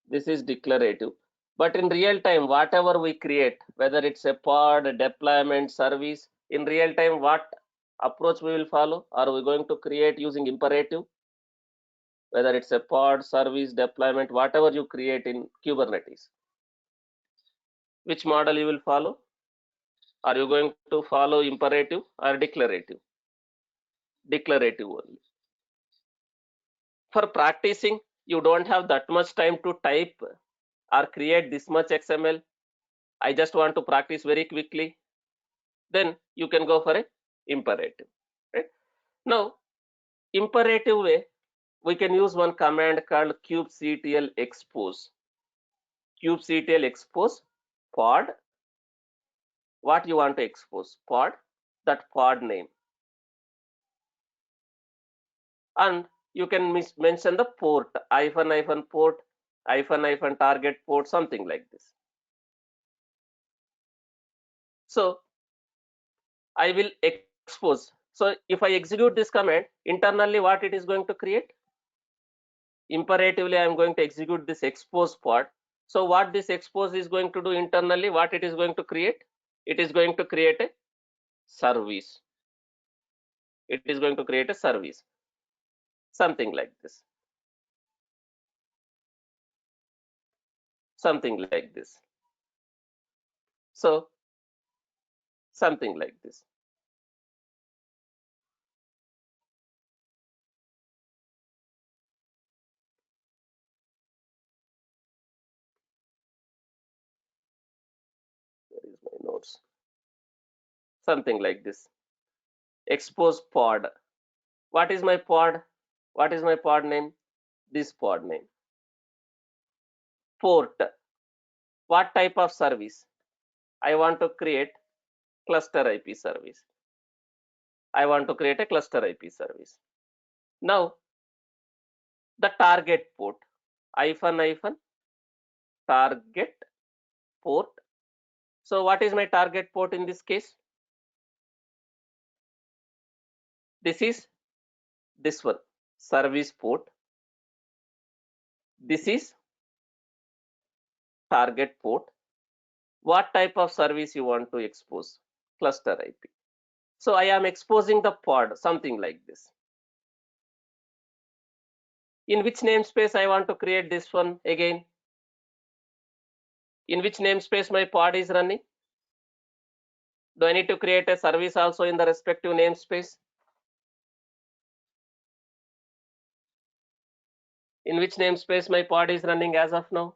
This is declarative. But in real time, whatever we create, whether it's a pod, a deployment, service, in real time, what approach we will follow? Are we going to create using imperative? Whether it's a pod, service, deployment, whatever you create in Kubernetes. Which model you will follow? Are you going to follow imperative or declarative? Declarative only. For practicing, you don't have that much time to type or create this much XML. I just want to practice very quickly. Then you can go for a imperative. Right? Now, imperative way, we can use one command called kubectl expose. Kubectl expose pod. What you want to expose? Pod. That pod name. And you can mention the port, hyphen port, hyphen target port, something like this. So I will expose. So if I execute this command, internally what it is going to create? Imperatively, I am going to execute this expose pod. So what this expose is going to do internally, what it is going to create? It is going to create a service. It is going to create a service. Something like this. Something like this. So something like this. Where is my notes? Something like this. Expose pod. What is my pod? What is my pod name? This pod name. Port. What type of service? I want to create cluster IP service. I want to create a cluster IP service. Now, the target port, hyphen target port. So what is my target port in this case? This is this one, service port. This is target port. What type of service you want to expose? Cluster IP. So I am exposing the pod, something like this. In which namespace I want to create this one again? In which namespace my pod is running? Do I need to create a service also in the respective namespace? In which namespace my pod is running as of now?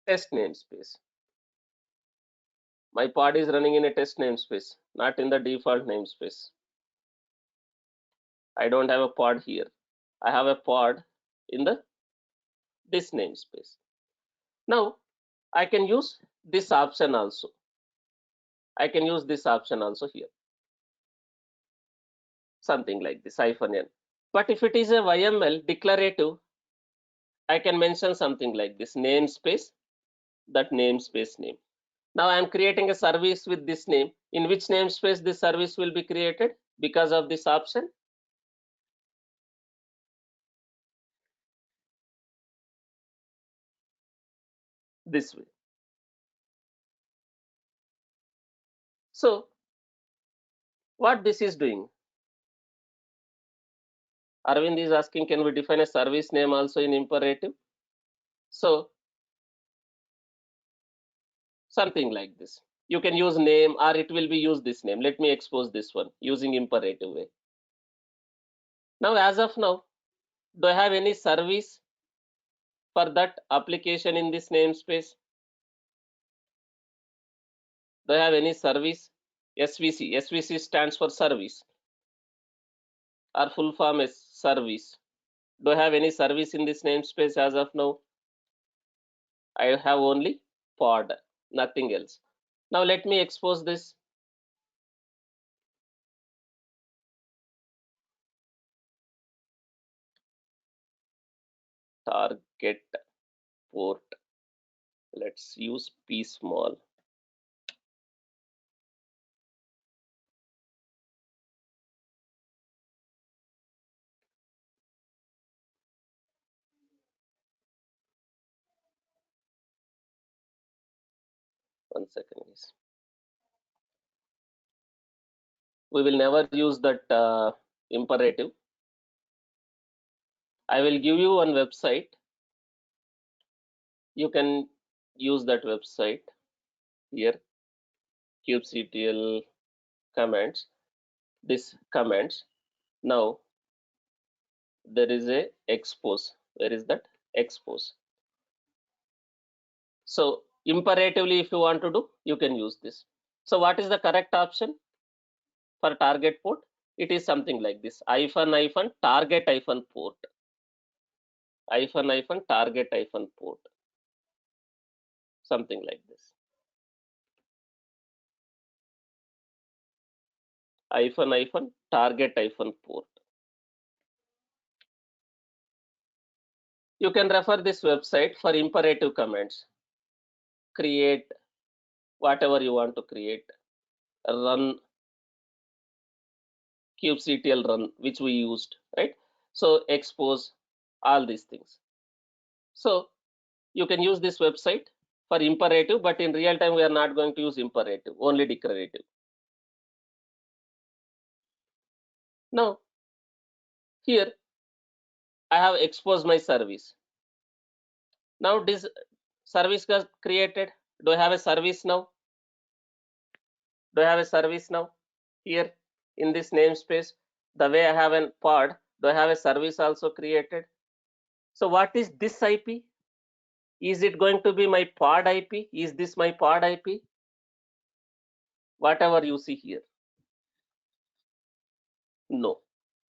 Test namespace. My pod is running in a test namespace, not in the default namespace. I don't have a pod here. I have a pod in this namespace. Now I can use this option also. I can use this option also here, something like this -n. But if it is a YML declarative, I can mention something like this namespace, that namespace name. Now I am creating a service with this name. In which namespace this service will be created because of this option? This way. So what this is doing? Arvind is asking, can we define a service name also in imperative? So something like this. You can use name or it will be used this name. Let me expose this one using imperative way. Now as of now, do I have any service for that application in this namespace? Do I have any service? SVC. SVC stands for service. Our full form is service. Do I have any service in this namespace as of now? I have only pod, nothing else. Now let me expose this. Target port. Let's use P small. One second, guys. We will never use that imperative. I will give you one website. You can use that website here. kubectl commands. This commands. Now there is a expose. Where is that? Expose. So imperatively, if you want to do, you can use this. So what is the correct option for target port? It is something like this: -target port, target port, something like this. -target port. You can refer this website for imperative commands. Create whatever you want to create. Run kubectl run, which we used, right? So expose all these things. So you can use this website for imperative, but in real time we are not going to use imperative, only declarative. Now here I have exposed my service. Now this service got created. Do I have a service now? Do I have a service now? Here in this namespace, the way I have a pod, do I have a service also created? So what is this IP? Is it going to be my pod IP? Is this my pod IP? Whatever you see here. No.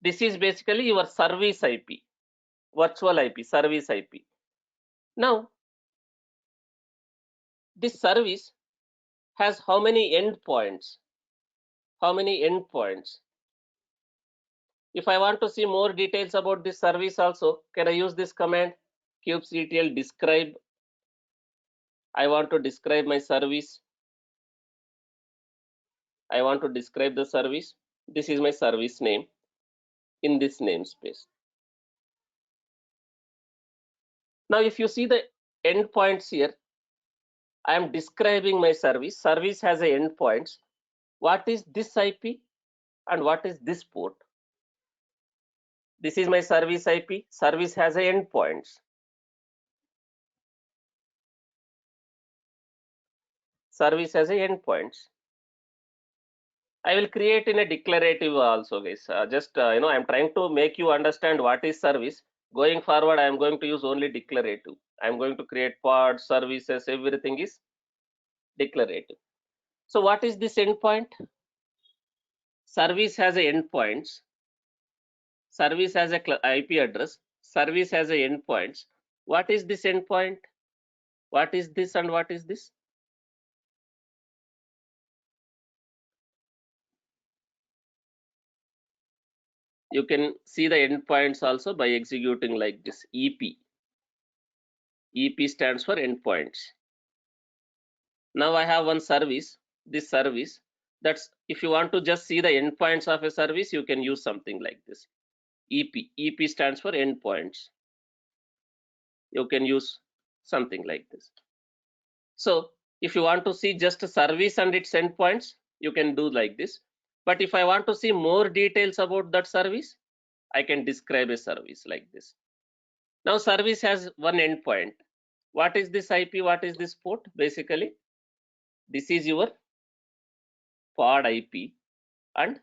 This is basically your service IP, virtual IP, service IP. Now, this service has how many endpoints? How many endpoints? If I want to see more details about this service also, can I use this command kubectl describe? I want to describe my service. I want to describe the service. This is my service name in this namespace. Now, if you see the endpoints here, I am describing my service. Service has a endpoints. What is this IP and what is this port? This is my service IP. Service has a endpoints. Service has a endpoints. I will create in a declarative also, guys. I'm trying to make you understand what is service. Going forward, I am going to use only declarative. I am going to create pods, services, everything is declarative. So what is this endpoint? Service has a endpoints. Service has a IP address. service has a endpoints. What is this endpoint? What is this and what is this? You can see the endpoints also by executing like this EP. EP stands for endpoints. Now I have one service, this service. That's if you want to just see the endpoints of a service, you can use something like this. EP. EP stands for endpoints. You can use something like this. So if you want to see just a service and its endpoints, you can do like this. But if I want to see more details about that service, I can describe a service like this. Now service has one endpoint. What is this IP? What is this port? Basically, this is your pod IP. And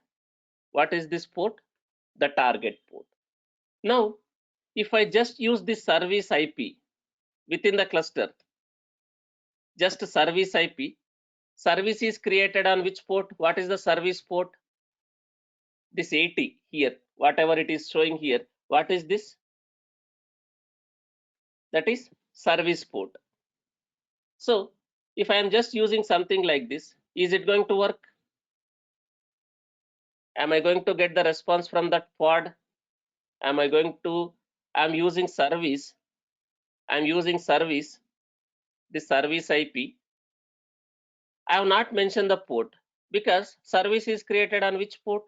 what is this port? The target port. Now, if I just use this service IP within the cluster, just service IP, service is created on which port? What is the service port? This 80 here, whatever it is showing here. What is this? That is service port. So if I am just using something like this, is it going to work? Am I going to get the response from that pod? I'm using service, the service IP. I have not mentioned the port because service is created on which port?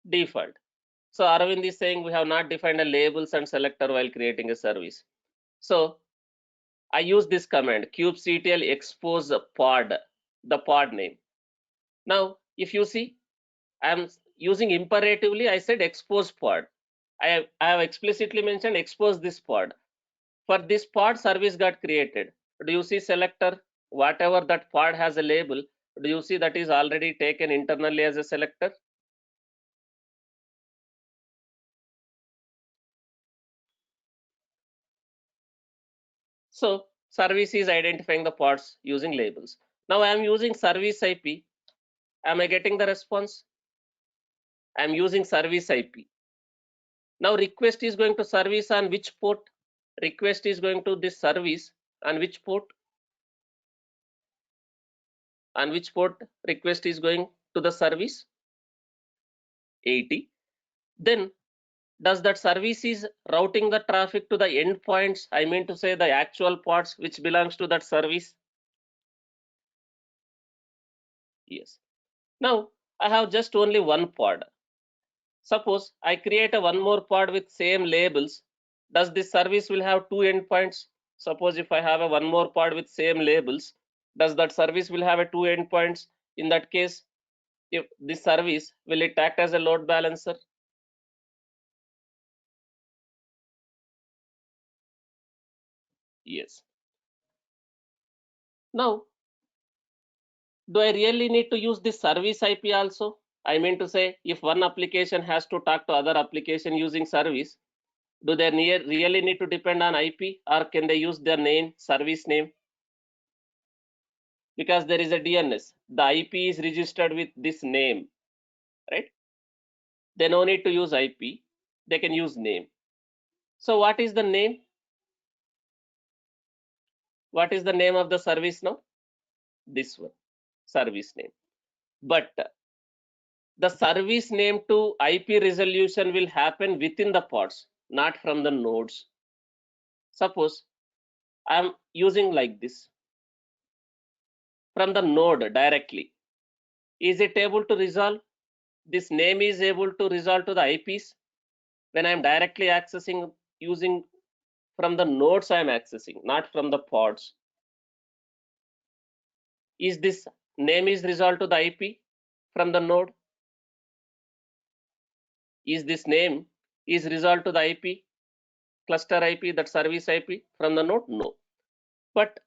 Default. So Arvind is saying we have not defined a labels and selector while creating a service. So I use this command kubectl expose pod, the pod name. Now if you see, I am using imperatively, I said expose pod. I have explicitly mentioned expose this pod. For this pod, service got created. Do you see selector? Whatever that pod has a label, do you see that is already taken internally as a selector? So service is identifying the pods using labels. Now I am using service IP. Am I getting the response? I am using service IP. Now request is going to service on which port? Request is going to this service on which port? On which port request is going to the service? 80. Then does that service is routing the traffic to the endpoints? I mean to say the actual pods which belongs to that service? Yes. Now I have just only one pod. Suppose I create a one more pod with same labels. Does this service will have two endpoints? Suppose if I have a one more pod with same labels, does that service will have a two endpoints? In that case, if this service, will it act as a load balancer? Yes. Now, do I really need to use this service IP also? I mean to say, if one application has to talk to other application using service, do they really need to depend on IP, or can they use their name, service name? Because there is a DNS, the IP is registered with this name, right? They no need to use IP, they can use name. So what is the name? What is the name of the service now? This one, service name. But the service name to IP resolution will happen within the pods, not from the nodes. Suppose I'm using like this from the node directly. Is it able to resolve? This name is able to resolve to the IPs when I'm directly accessing using from the nodes I'm accessing, not from the pods. Is this name is resolved to the IP from the node? Is this name is resolved to the IP, cluster IP, that service IP from the node? No. But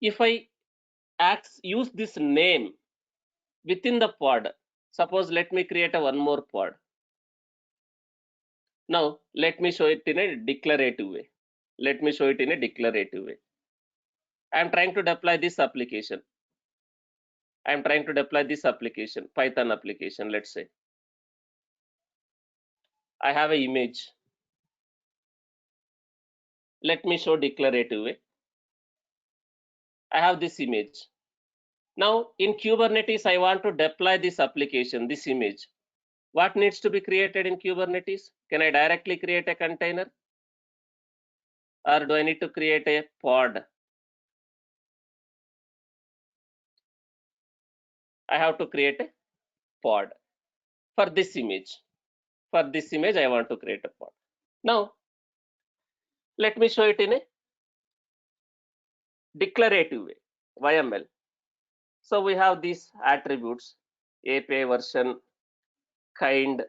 if I use this name within the pod, suppose let me create a one more pod. Now let me show it in a declarative way. Let me show it in a declarative way. I am trying to deploy this application. I'm trying to deploy this application, Python application, let's say. I have an image. Let me show declarative way. I have this image. Now in Kubernetes, I want to deploy this application, this image. What needs to be created in Kubernetes? Can I directly create a container? Or do I need to create a pod? I have to create a pod for this image. For this image, I want to create a pod. Now, let me show it in a declarative way, YML. So we have these attributes, API version, kind,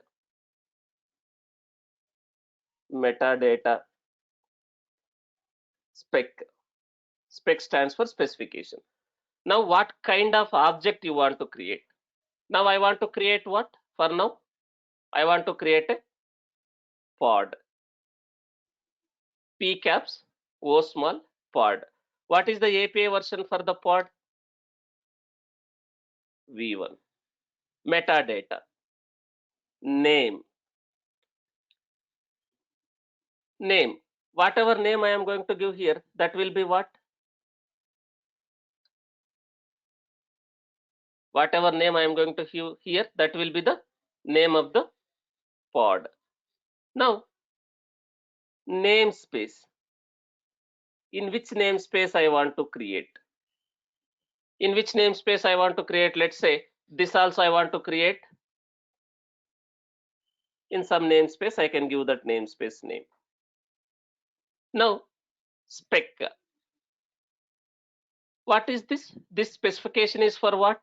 metadata, spec. Spec stands for specification. Now, what kind of object you want to create? Now, I want to create what? For now, I want to create a pod. P caps, O small, pod. What is the API version for the pod? V1. Metadata, name. Name. Whatever name I am going to give here, that will be what? Whatever name I am going to give here, that will be the name of the pod. Now, namespace. In which namespace I want to create? In which namespace I want to create? Let's say this also I want to create. In some namespace, I can give that namespace name. Now, spec. What is this? This specification is for what?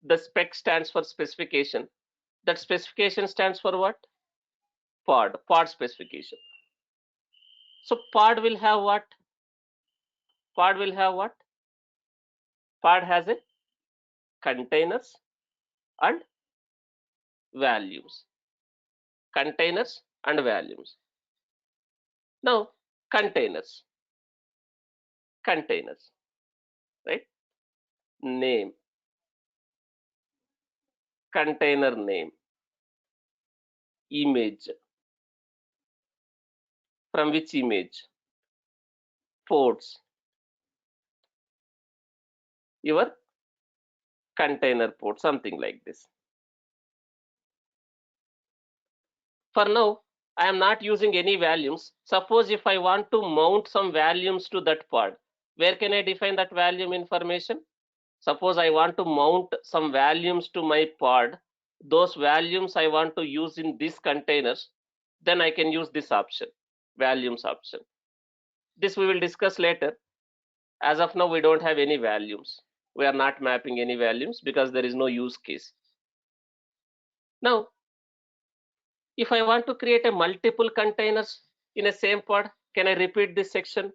The spec stands for specification. That specification stands for what? Pod specification. So pod will have what? Pod will have what? Pod has a containers and values. Containers and values. Now, containers, right? Name, container name, image. From which image? Ports. Your container port, something like this. For now, I am not using any values. Suppose if I want to mount some values to that pod, where can I define that volume information? Suppose I want to mount some values to my pod, those values I want to use in these containers, then I can use this option, values option. This we will discuss later. As of now, we don't have any values. We are not mapping any values because there is no use case. Now, if I want to create a multiple containers in a same pod, can I repeat this section?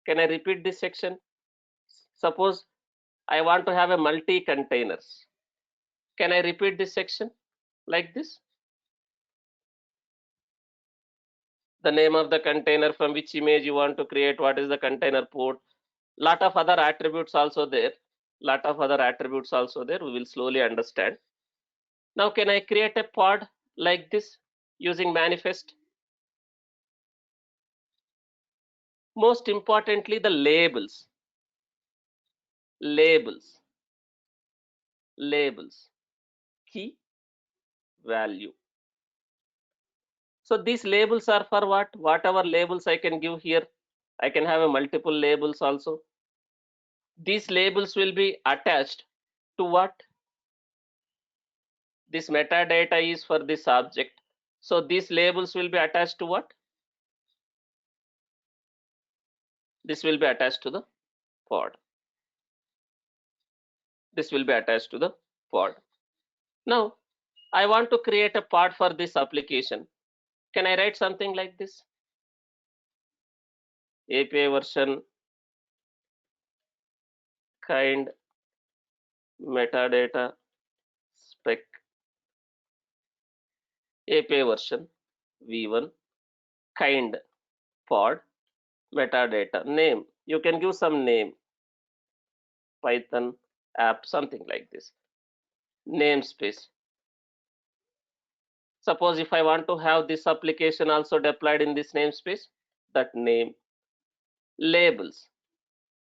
Can I repeat this section? Suppose I want to have a multi containers. Can I repeat this section like this? The name of the container, from which image you want to create, what is the container port, lot of other attributes also there. We will slowly understand. Now, can I create a pod like this using manifest? Most importantly, the labels. Key, value. So these labels are for what? Whatever labels I can give here. I can have a multiple labels also. These labels will be attached to what? This metadata is for this object. So these labels will be attached to what? This will be attached to the pod. This will be attached to the pod. Now, I want to create a pod for this application. Can I write something like this? API version, kind, metadata, spec, API version, V1, kind, pod, metadata, name. You can give some name, Python app, something like this. Namespace. Suppose if I want to have this application also deployed in this namespace, that name. Labels.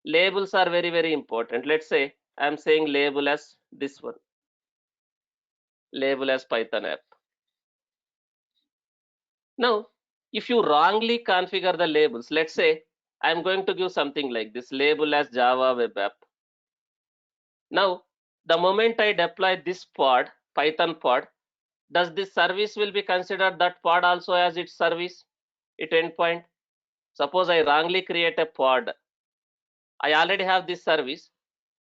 Labels are very, very important. Let's say I'm saying label as this one. Label as Python app. Now, if you wrongly configure the labels, let's say I'm going to give something like this, label as Java web app. Now, the moment I deploy this pod, Python pod, does this service will be considered that pod also as its service, its endpoint? Suppose I wrongly create a pod. I already have this service.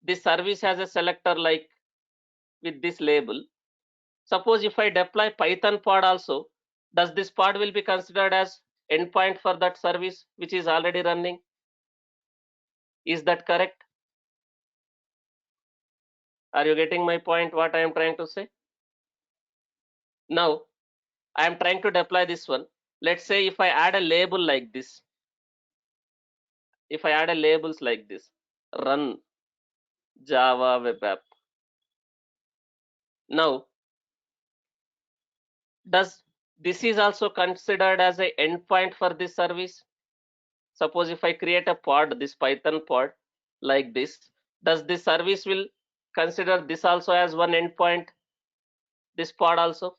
This service has a selector like with this label. Suppose if I deploy Python pod also, does this pod will be considered as endpoint for that service which is already running? Is that correct? Are you getting my point, what I am trying to say? Now, I am trying to deploy this one. Let's say if I add a label like this, if I add a labels like this, run Java web app. Now, does this is also considered as a endpoint for this service? Suppose if I create a pod, this Python pod like this, does this service will consider this also as one endpoint, this pod also?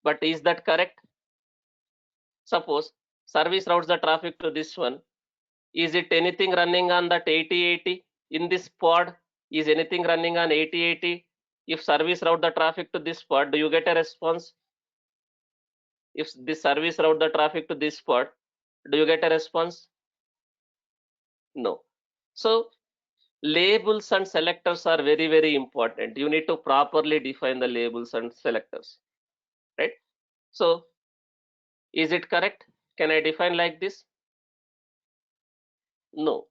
But is that correct? Suppose service routes the traffic to this one. Is it anything running on that 8080 in this pod? Is anything running on 8080? If service route the traffic to this pod, do you get a response? If this service route the traffic to this pod, do you get a response? No. So labels and selectors are very, very important. You need to properly define the labels and selectors, right? So is it correct? Can I define like this? No,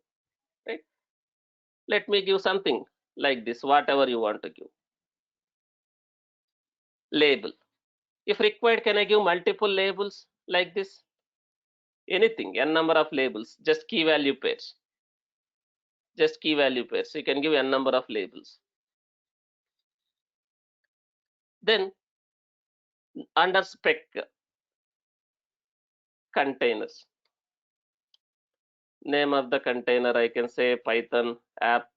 right? Let me give something like this, whatever you want to give. Label. If required, can I give multiple labels like this? Anything, n number of labels, just key value pairs. Just key value pairs. You can give n number of labels. Then under spec containers. Name of the container, I can say Python app.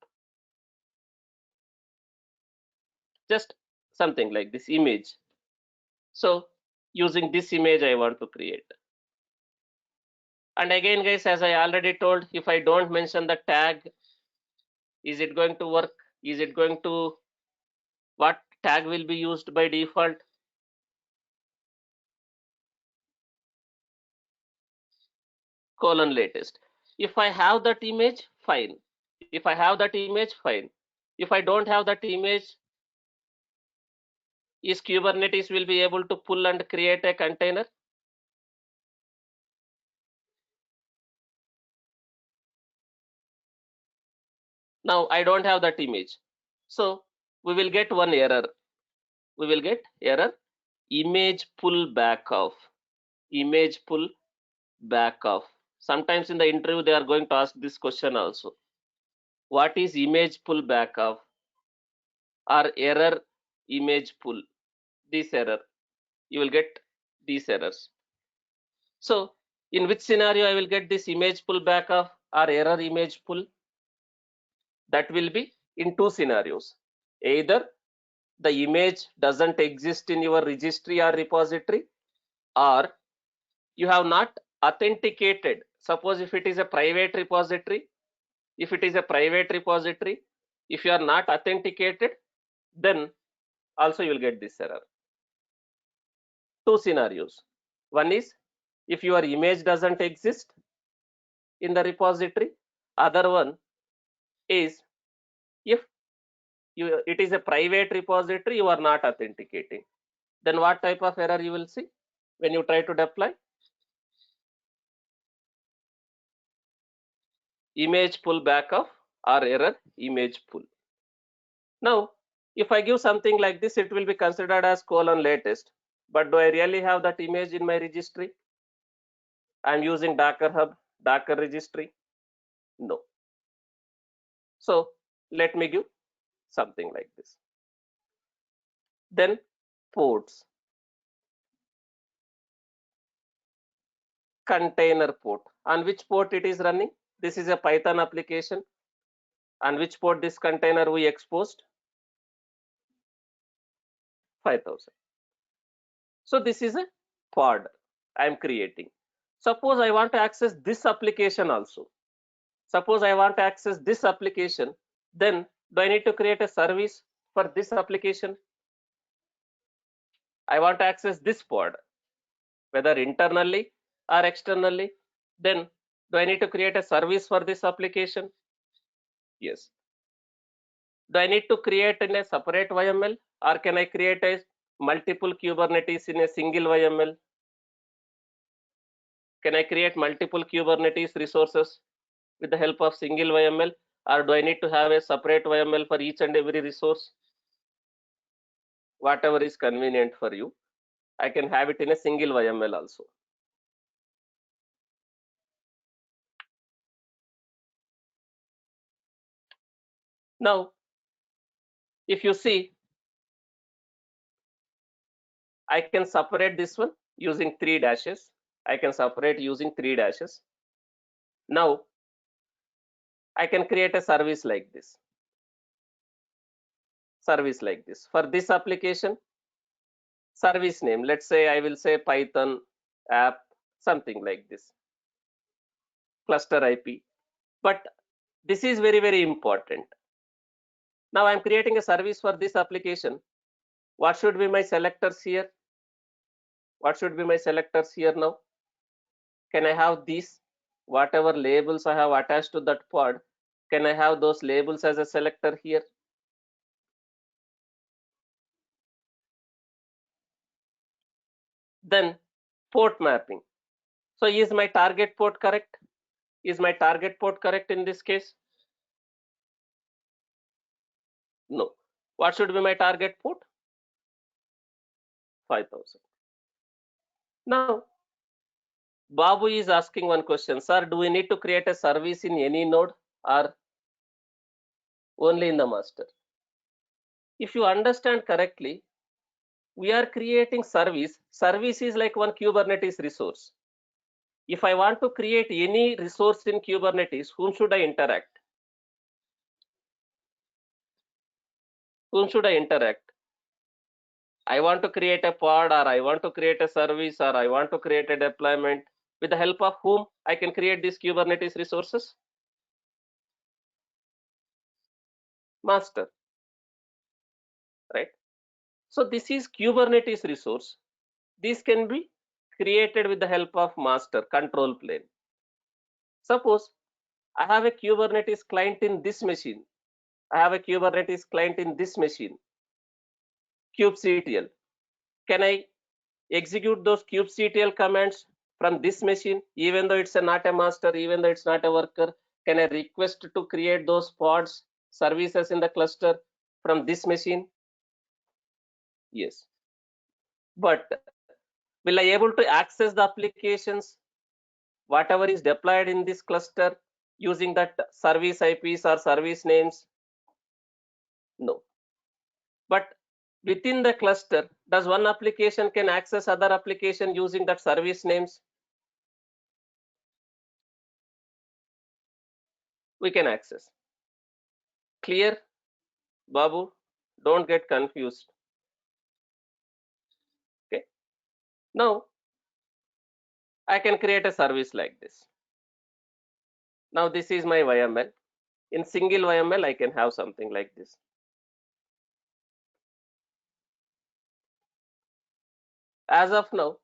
Just something like this image. So using this image I want to create. And again guys, as I already told, if I don't mention the tag, is it going to work? Is it going to, what tag will be used by default? Colon latest. If I have that image, fine. If I have that image, fine. If I don't have that image, is Kubernetes will be able to pull and create a container? Now I don't have that image. So we will get one error. We will get error, image pull back off. Image pull back off. Sometimes in the interview they are going to ask this question also. What is image pull back off? Or error image pull? This error. You will get these errors. So in which scenario I will get this image pull back off or error image pull? That will be in two scenarios. Either the image doesn't exist in your registry or repository, or you have not authenticated. Suppose if it is a private repository, if you are not authenticated, then also you will get this error. Two scenarios. One is if your image doesn't exist in the repository. Other one is if it is a private repository, you are not authenticating. Then what type of error you will see when you try to deploy? Image pull back off or error image pull. Now, if I give something like this, it will be considered as colon latest. But do I really have that image in my registry? I'm using Docker Hub, Docker registry. No. So let me give something like this. Then ports, container port. On which port it is running? This is a Python application. On which port this container we exposed? 5000. So this is a pod I am creating. Suppose I want to access this application also. Suppose I want to access this application, then do I need to create a service for this application? I want to access this pod, whether internally or externally. Then do I need to create a service for this application? Yes. Do I need to create in a separate YML, or can I create a multiple Kubernetes in a single YML? Can I create multiple Kubernetes resources with the help of single YML, or do I need to have a separate YML for each and every resource? Whatever is convenient for you. I can have it in a single YML also. Now, if you see, I can separate this one using 3 dashes. I can separate using 3 dashes. Now, I can create a service like this. Service like this. For this application, service name, let's say I will say Python app, something like this. Cluster IP. But this is very, very important. Now I'm creating a service for this application. What should be my selectors here? What should be my selectors here now? Can I have these? Whatever labels I have attached to that pod, can I have those labels as a selector here? Then port mapping. So is my target port correct? Is my target port correct in this case? No. What should be my target port? 5000. Now, Babu is asking one question, sir, do we need to create a service in any node or only in the master? If you understand correctly, we are creating service. Service is like one Kubernetes resource. If I want to create any resource in Kubernetes, whom should I interact? Whom should I interact? I want to create a pod, or I want to create a service, or I want to create a deployment. With the help of whom I can create these Kubernetes resources? Master, right? So this is Kubernetes resource. This can be created with the help of master control plane. Suppose I have a Kubernetes client in this machine. I have a Kubernetes client in this machine, kubectl. Can I execute those kubectl commands from this machine, even though it's not a master, even though it's not a worker? Can I request to create those pods, services in the cluster from this machine? Yes. But will I able to access the applications, whatever is deployed in this cluster, using that service IPs or service names? No. But within the cluster, does one application can access other application using that service names? We can access. Clear, Babu? Don't get confused. Okay. Now I can create a service like this. Now this is my YML. In single YML, I can have something like this. As of now,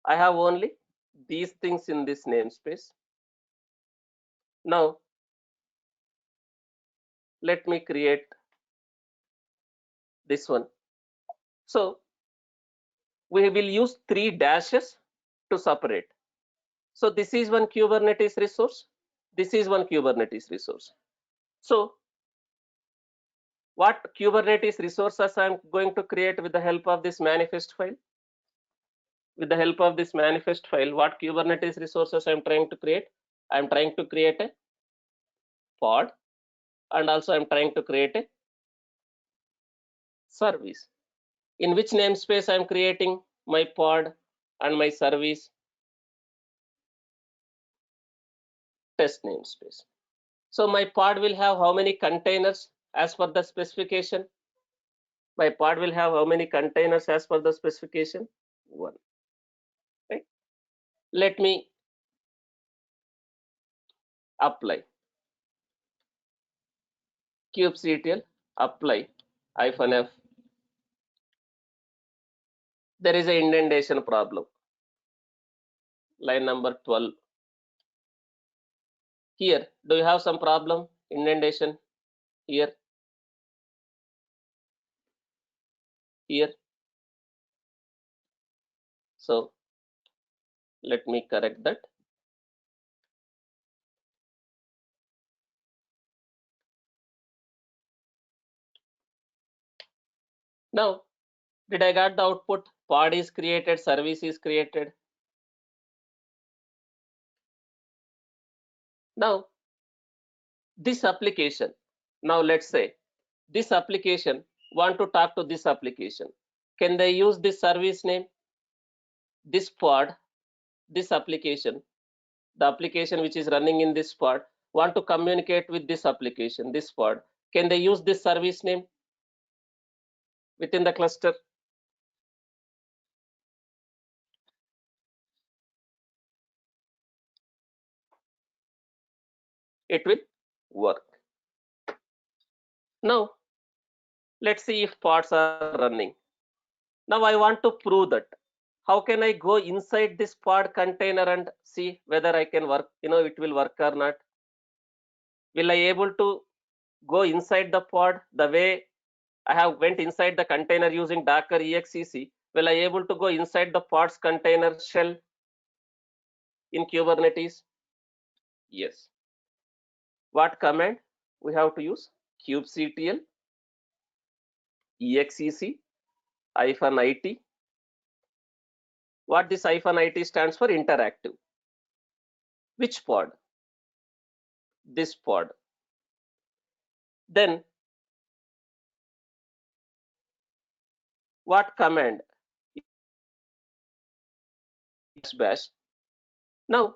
I have only these things in this namespace. Now let me create this one. So we will use 3 dashes to separate. So this is one Kubernetes resource. This is one Kubernetes resource. So what Kubernetes resources I'm going to create with the help of this manifest file? With the help of this manifest file, what Kubernetes resources I'm trying to create? I'm trying to create a pod, and also I'm trying to create a service. In which namespace I'm creating my pod and my service? Test namespace. So my pod will have how many containers as per the specification? My pod will have how many containers as per the specification? One. Right? Let me apply kubectl apply -f. There is a indentation problem. Line number 12. Here, do you have some problem? Indentation here, here. So let me correct that. Now, did I got the output? Pod is created, service is created. Now, this application, now let's say this application want to talk to this application. Can they use this service name? This pod, this application, the application which is running in this pod want to communicate with this application, this pod. Can they use this service name within the cluster? It will work. Now, let's see if pods are running. Now I want to prove that. How can I go inside this pod container and see whether I can work, it will work or not? Will I able to go inside the pod the way I have went inside the container using Docker exec? Will I able to go inside the pods container shell in Kubernetes? Yes. What command we have to use? kubectl exec -it. What this -it stands for? Interactive. Which pod? This pod. Then what command? Bash. Now,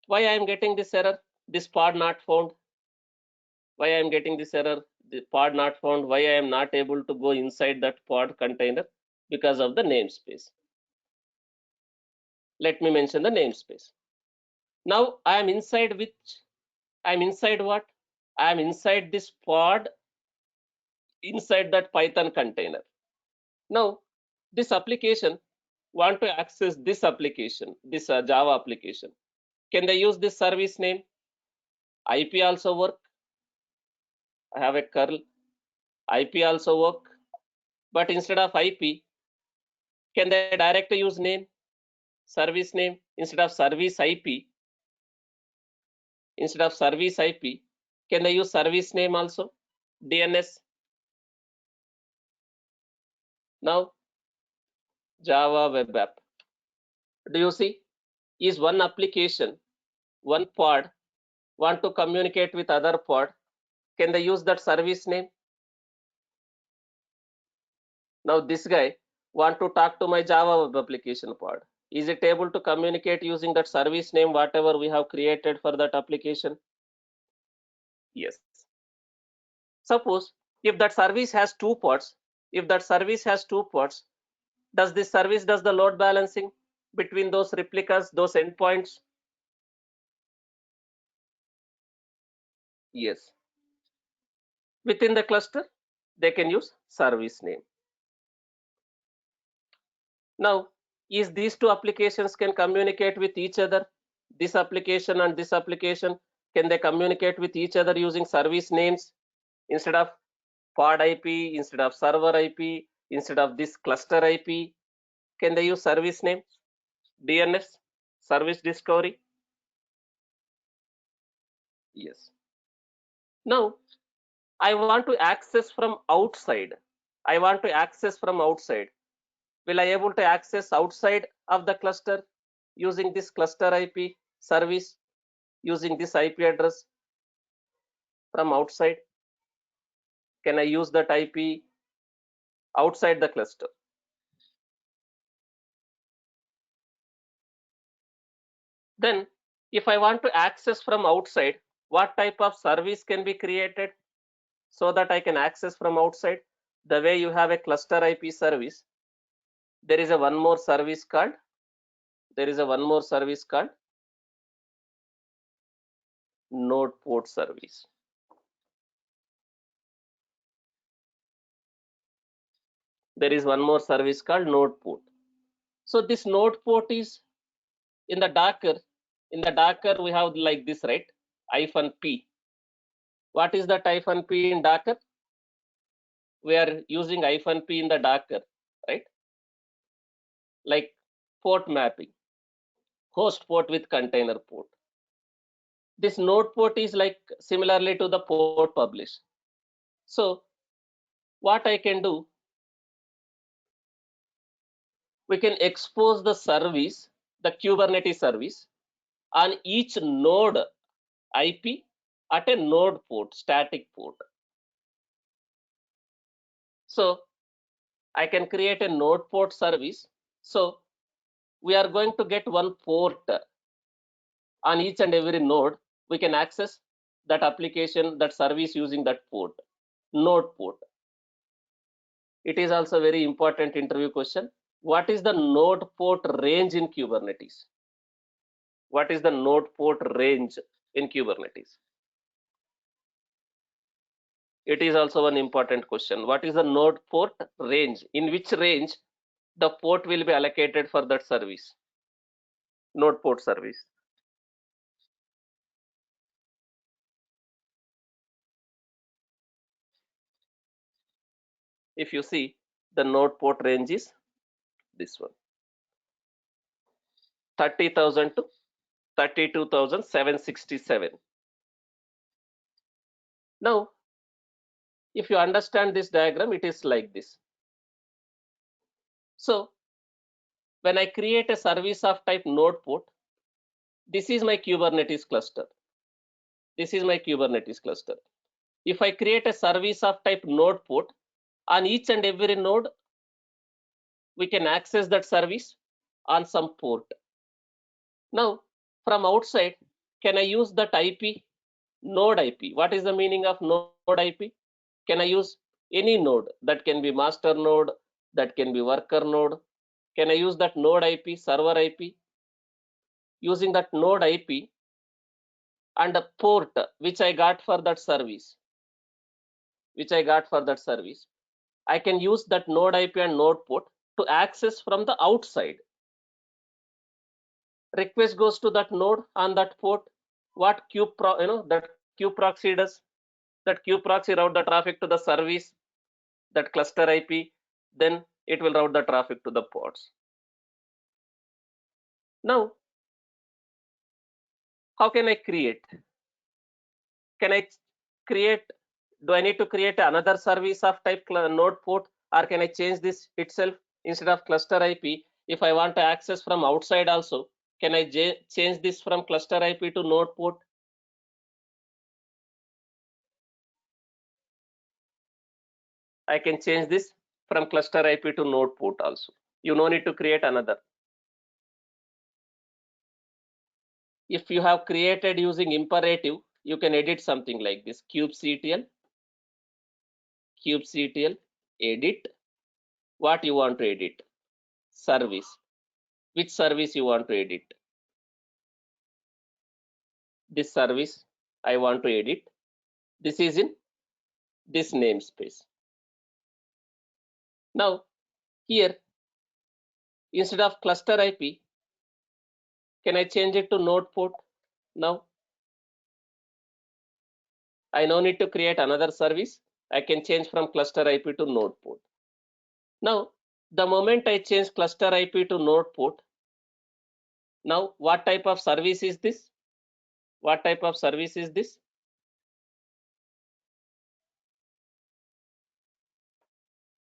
why I am getting this error? This pod not found. Why I am getting this error? The pod not found. Why I am not able to go inside that pod container? Because of the namespace. Let me mention the namespace. Now I am inside which? I am inside what? I am inside this pod, inside that Python container. Now, this application want to access this application, this Java application. Can they use this service name? IP also work. I have a curl. IP also work. But instead of IP, can they directly use name, service name? Instead of service IP, can they use service name also? DNS. Now, Java web app. Do you see? Is one application, one pod want to communicate with other pod? Can they use that service name? Now this guy want to talk to my Java web application pod. Is it able to communicate using that service name, whatever we have created for that application? Yes. Suppose if that service has two pods, does this service does the load balancing between those replicas, those endpoints? Yes. Within the cluster, they can use service name. Now, is these two applications can communicate with each other? This application and this application, can they communicate with each other using service names instead of pod IP, instead of server IP, instead of this cluster IP? Can they use service name? DNS, service discovery? Yes. Now, I want to access from outside. Will I able to access outside of the cluster using this cluster IP service? using this IP address from outside? Can I use that IP outside the cluster? Then if I want to access from outside, what type of service can be created so that I can access from outside? The way you have a cluster IP service, there is a one more service called node port service. There is one more service called node port. So this node port is in the Docker. In the Docker, we have like this, right? -p. What is that -p in Docker? We are using -p in the Docker, right? Like port mapping, host port with container port. This node port is like similarly to the port publish. So what I can do, we can expose the service, the Kubernetes service on each node IP at a node port, static port. So I can create a node port service. So we are going to get one port on each and every node. We can access that application, that service using that port, node port. It is also a very important interview question. What is the node port range in Kubernetes? What is the node port range in Kubernetes? It is also an important question. What is the node port range? In which range the port will be allocated for that service, node port service? If you see, the node port range is this one, 30,000 to 32,767. Now, if you understand this diagram, it is like this. So when I create a service of type node port, this is my Kubernetes cluster. This is my Kubernetes cluster. If I create a service of type node port, on each and every node, we can access that service on some port. Now, from outside, can I use that IP, node IP? What is the meaning of node IP? Can I use any node? That can be master node, that can be worker node. Can I use that node IP, server IP? Using that node IP and a port which I got for that service, I can use that node IP and node port to access from the outside. Request goes to that node on that port. What that kubeproxy does? That kubeproxy route the traffic to the service, that cluster IP, then it will route the traffic to the pods. Now, how can I create? Can I create? Do I need to create another service of type node port, or can I change this itself instead of cluster IP? If I want to access from outside also, can I change this from cluster IP to node port? I can change this from cluster IP to node port also. You no need to create another. If you have created using imperative, you can edit something like this: kubectl edit. What you want to edit? Service. Which service you want to edit? This service I want to edit. This is in this namespace. Now here, instead of cluster IP, can I change it to node port? Now I no need to create another service. I can change from cluster IP to node port. Now the moment I change cluster IP to node port, now what type of service is this? What type of service is this?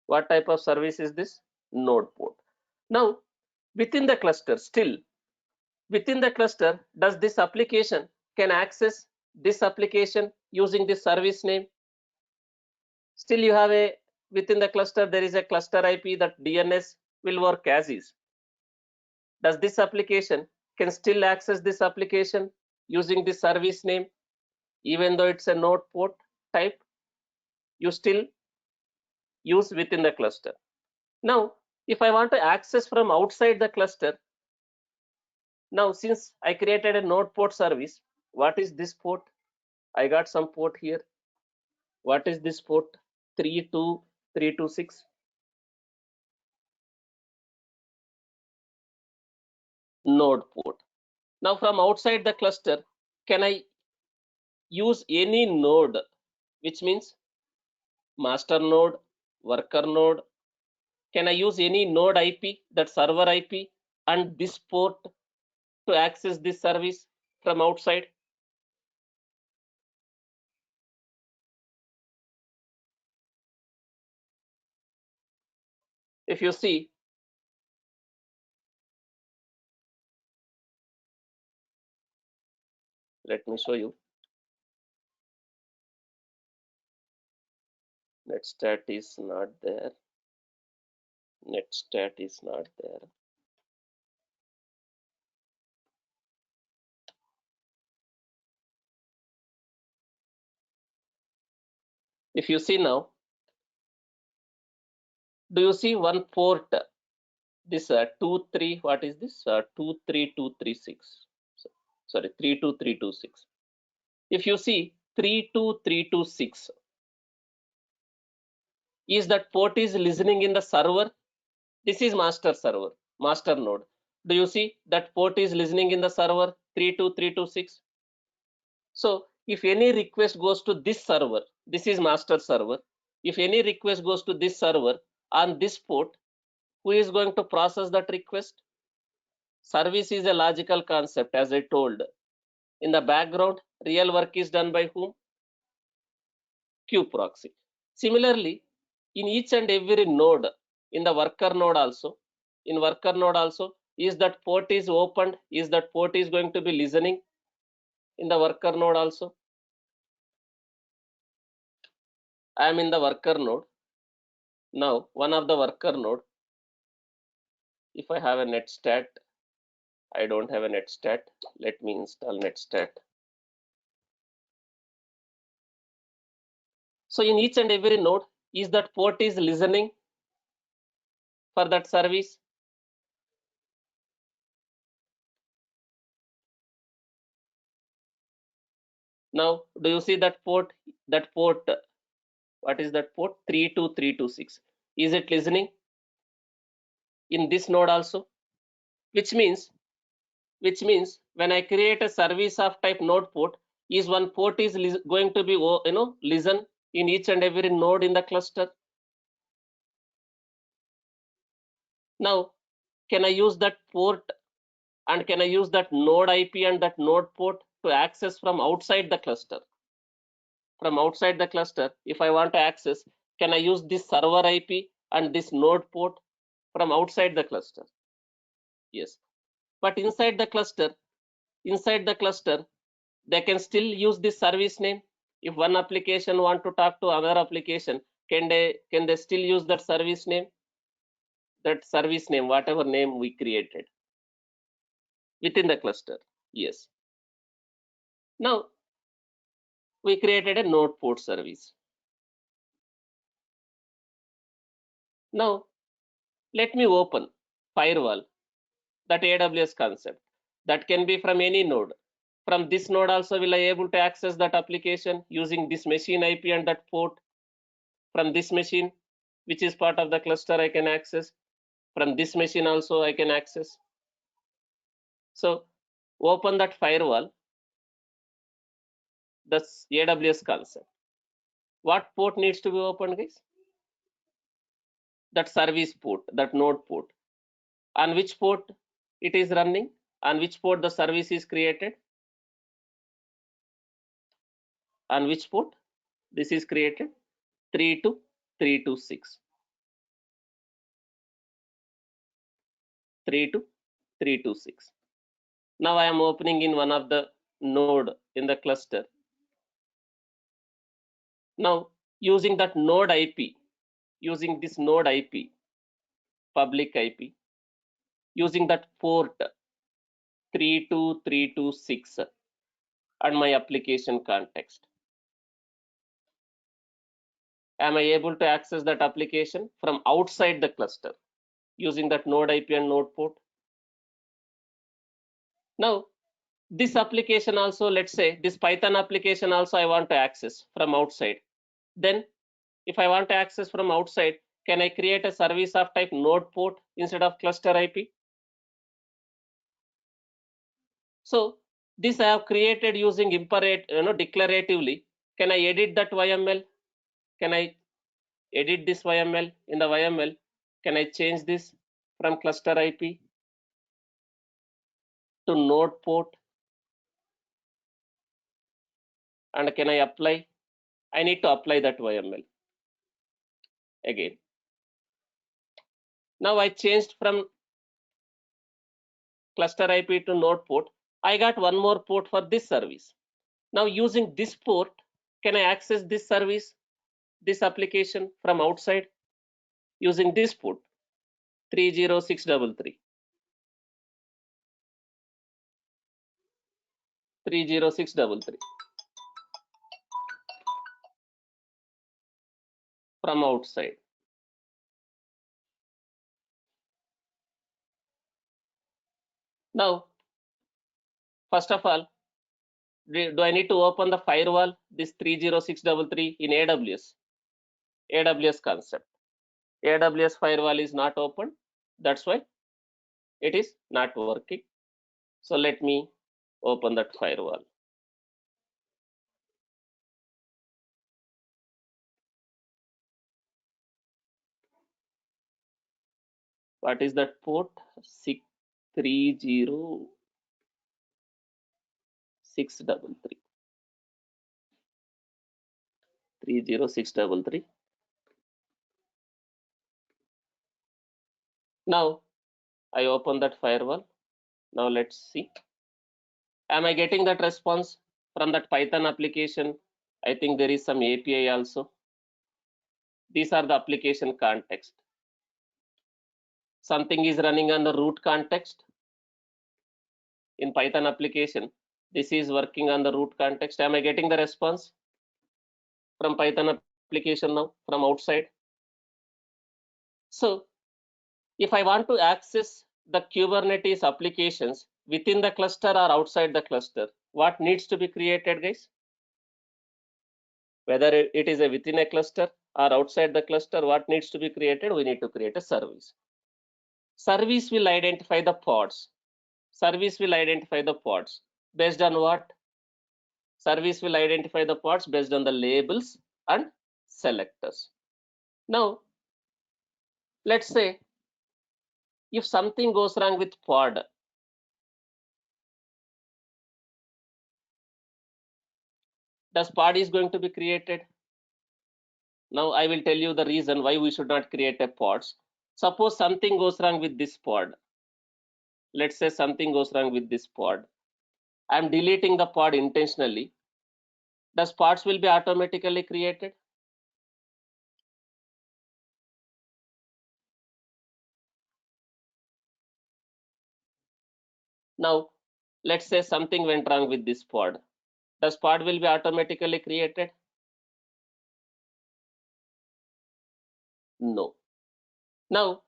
What type of service is this? Node port. Now within the cluster, still within the cluster, does this application, can access this application using this service name. Still you have a, within the cluster, there is a cluster IP that DNS will work as is. Does this application can still access this application using this service name, even though it's a node port type, you still use within the cluster. Now, if I want to access from outside the cluster, now since I created a node port service, what is this port? I got some port here. What is this port? 32326. Node port. Now from outside the cluster, can I use any node, which means master node, worker node? Can I use any node IP, that server IP, and this port to access this service from outside? If you see, let me show you. Netstat is not there. Netstat is not there. If you see now, do you see one port? This 23, what is this? 23236. Sorry, 32326. If you see 32326, is that port is listening in the server? This is master server, master node. Do you see that port is listening in the server 32326? So if any request goes to this server, this is master server. If any request goes to this server on this port, who is going to process that request? Service is a logical concept, as I told. In the background, real work is done by whom? Proxy. Similarly, in each and every node, in the worker node also, is that port is opened? Is that port is going to be listening in the worker node also? I am in the worker node. Now, one of the worker node, if I have a netstat, I don't have a netstat. Let me install netstat. So in each and every node, is that port is listening for that service? Now, do you see that port? That port, what is that port? 32326. Is it listening in this node also? Which means when I create a service of type node port, is one port is going to be listen in each and every node in the cluster. Now, can I use that port and can I use that node IP and that node port to access from outside the cluster? From outside the cluster, if I want to access, can I use this server IP and this node port from outside the cluster? Yes. But inside the cluster, they can still use this service name. If one application want to talk to another application, can they still use that service name? That service name, whatever name we created within the cluster. Yes. Now we created a node port service. Now let me open firewall, that AWS concept. That can be from any node. From this node also will I able to access that application using this machine IP and that port. From this machine, which is part of the cluster, I can access. From this machine also I can access. So open that firewall, that's AWS concept. What port needs to be opened, guys? That service port, that node port. On which port it is running? On which port the service is created? On which port this is created? 32326. 32326. Now I am opening in one of the node in the cluster. Now, using that node IP, using this node IP, public IP, using that port 32326 and my application context, am I able to access that application from outside the cluster using that node IP and node port? Now, this application also, let's say this Python application also I want to access from outside. Then if I want to access from outside, can I create a service of type node port instead of cluster IP? So this I have created using declaratively. Can I edit that YML? Can I edit this YML? In the YML, can I change this from cluster IP to node port? And can I apply? I need to apply that YML again. Now I changed from cluster IP to node port. I got one more port for this service. Now using this port, can I access this service, this application from outside using this port 30633. 30633 from outside. Now, first of all, do I need to open the firewall, this 30633 in AWS? AWS concept. AWS firewall is not open. That's why it is not working. So let me open that firewall. What is that port? 30633. 30633. Now I open that firewall. Now let's see. Am I getting that response from that Python application? I think there is some API also. These are the application context. Something is running on the root context. In Python application, this is working on the root context. Am I getting the response from Python application now from outside? So if I want to access the Kubernetes applications within the cluster or outside the cluster, what needs to be created, guys? Whether it is within a cluster or outside the cluster, what needs to be created? We need to create a service. Service will identify the pods. Service will identify the pods. Based on what? Service will identify the pods based on the labels and selectors. Now, let's say if something goes wrong with pod, does pod is going to be created? Now I will tell you the reason why we should not create a pods. Suppose something goes wrong with this pod. Let's say something goes wrong with this pod. I'm deleting the pod intentionally. Does pods will be automatically created? Now, let's say something went wrong with this pod. Does pod will be automatically created? No. Now,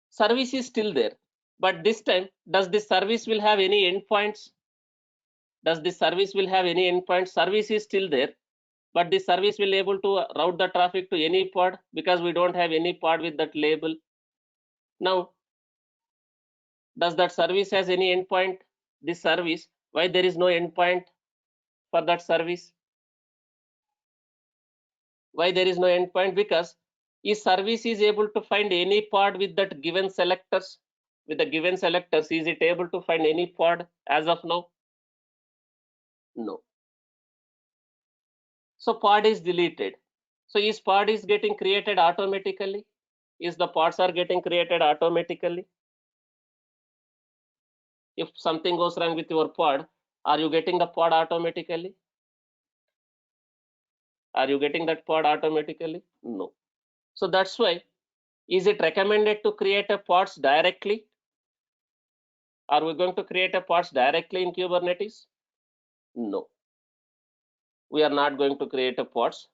service is still there, but this time, does this service will have any endpoints? Does this service will have any endpoints? Service is still there, but this service will able to route the traffic to any pod because we don't have any pod with that label. Now, does that service has any endpoint? This service, why there is no endpoint for that service? Why there is no endpoint? Because if service is able to find any pod with that given selectors, with the given selectors, is it able to find any pod as of now? No. So pod is deleted. So is pod is getting created automatically? Is the pods are getting created automatically? If something goes wrong with your pod, Are you getting the pod automatically? Are you getting that pod automatically? No. So that's why, is it recommended to create a pods directly? Are we going to create a pods directly in Kubernetes? No. We are not going to create a pods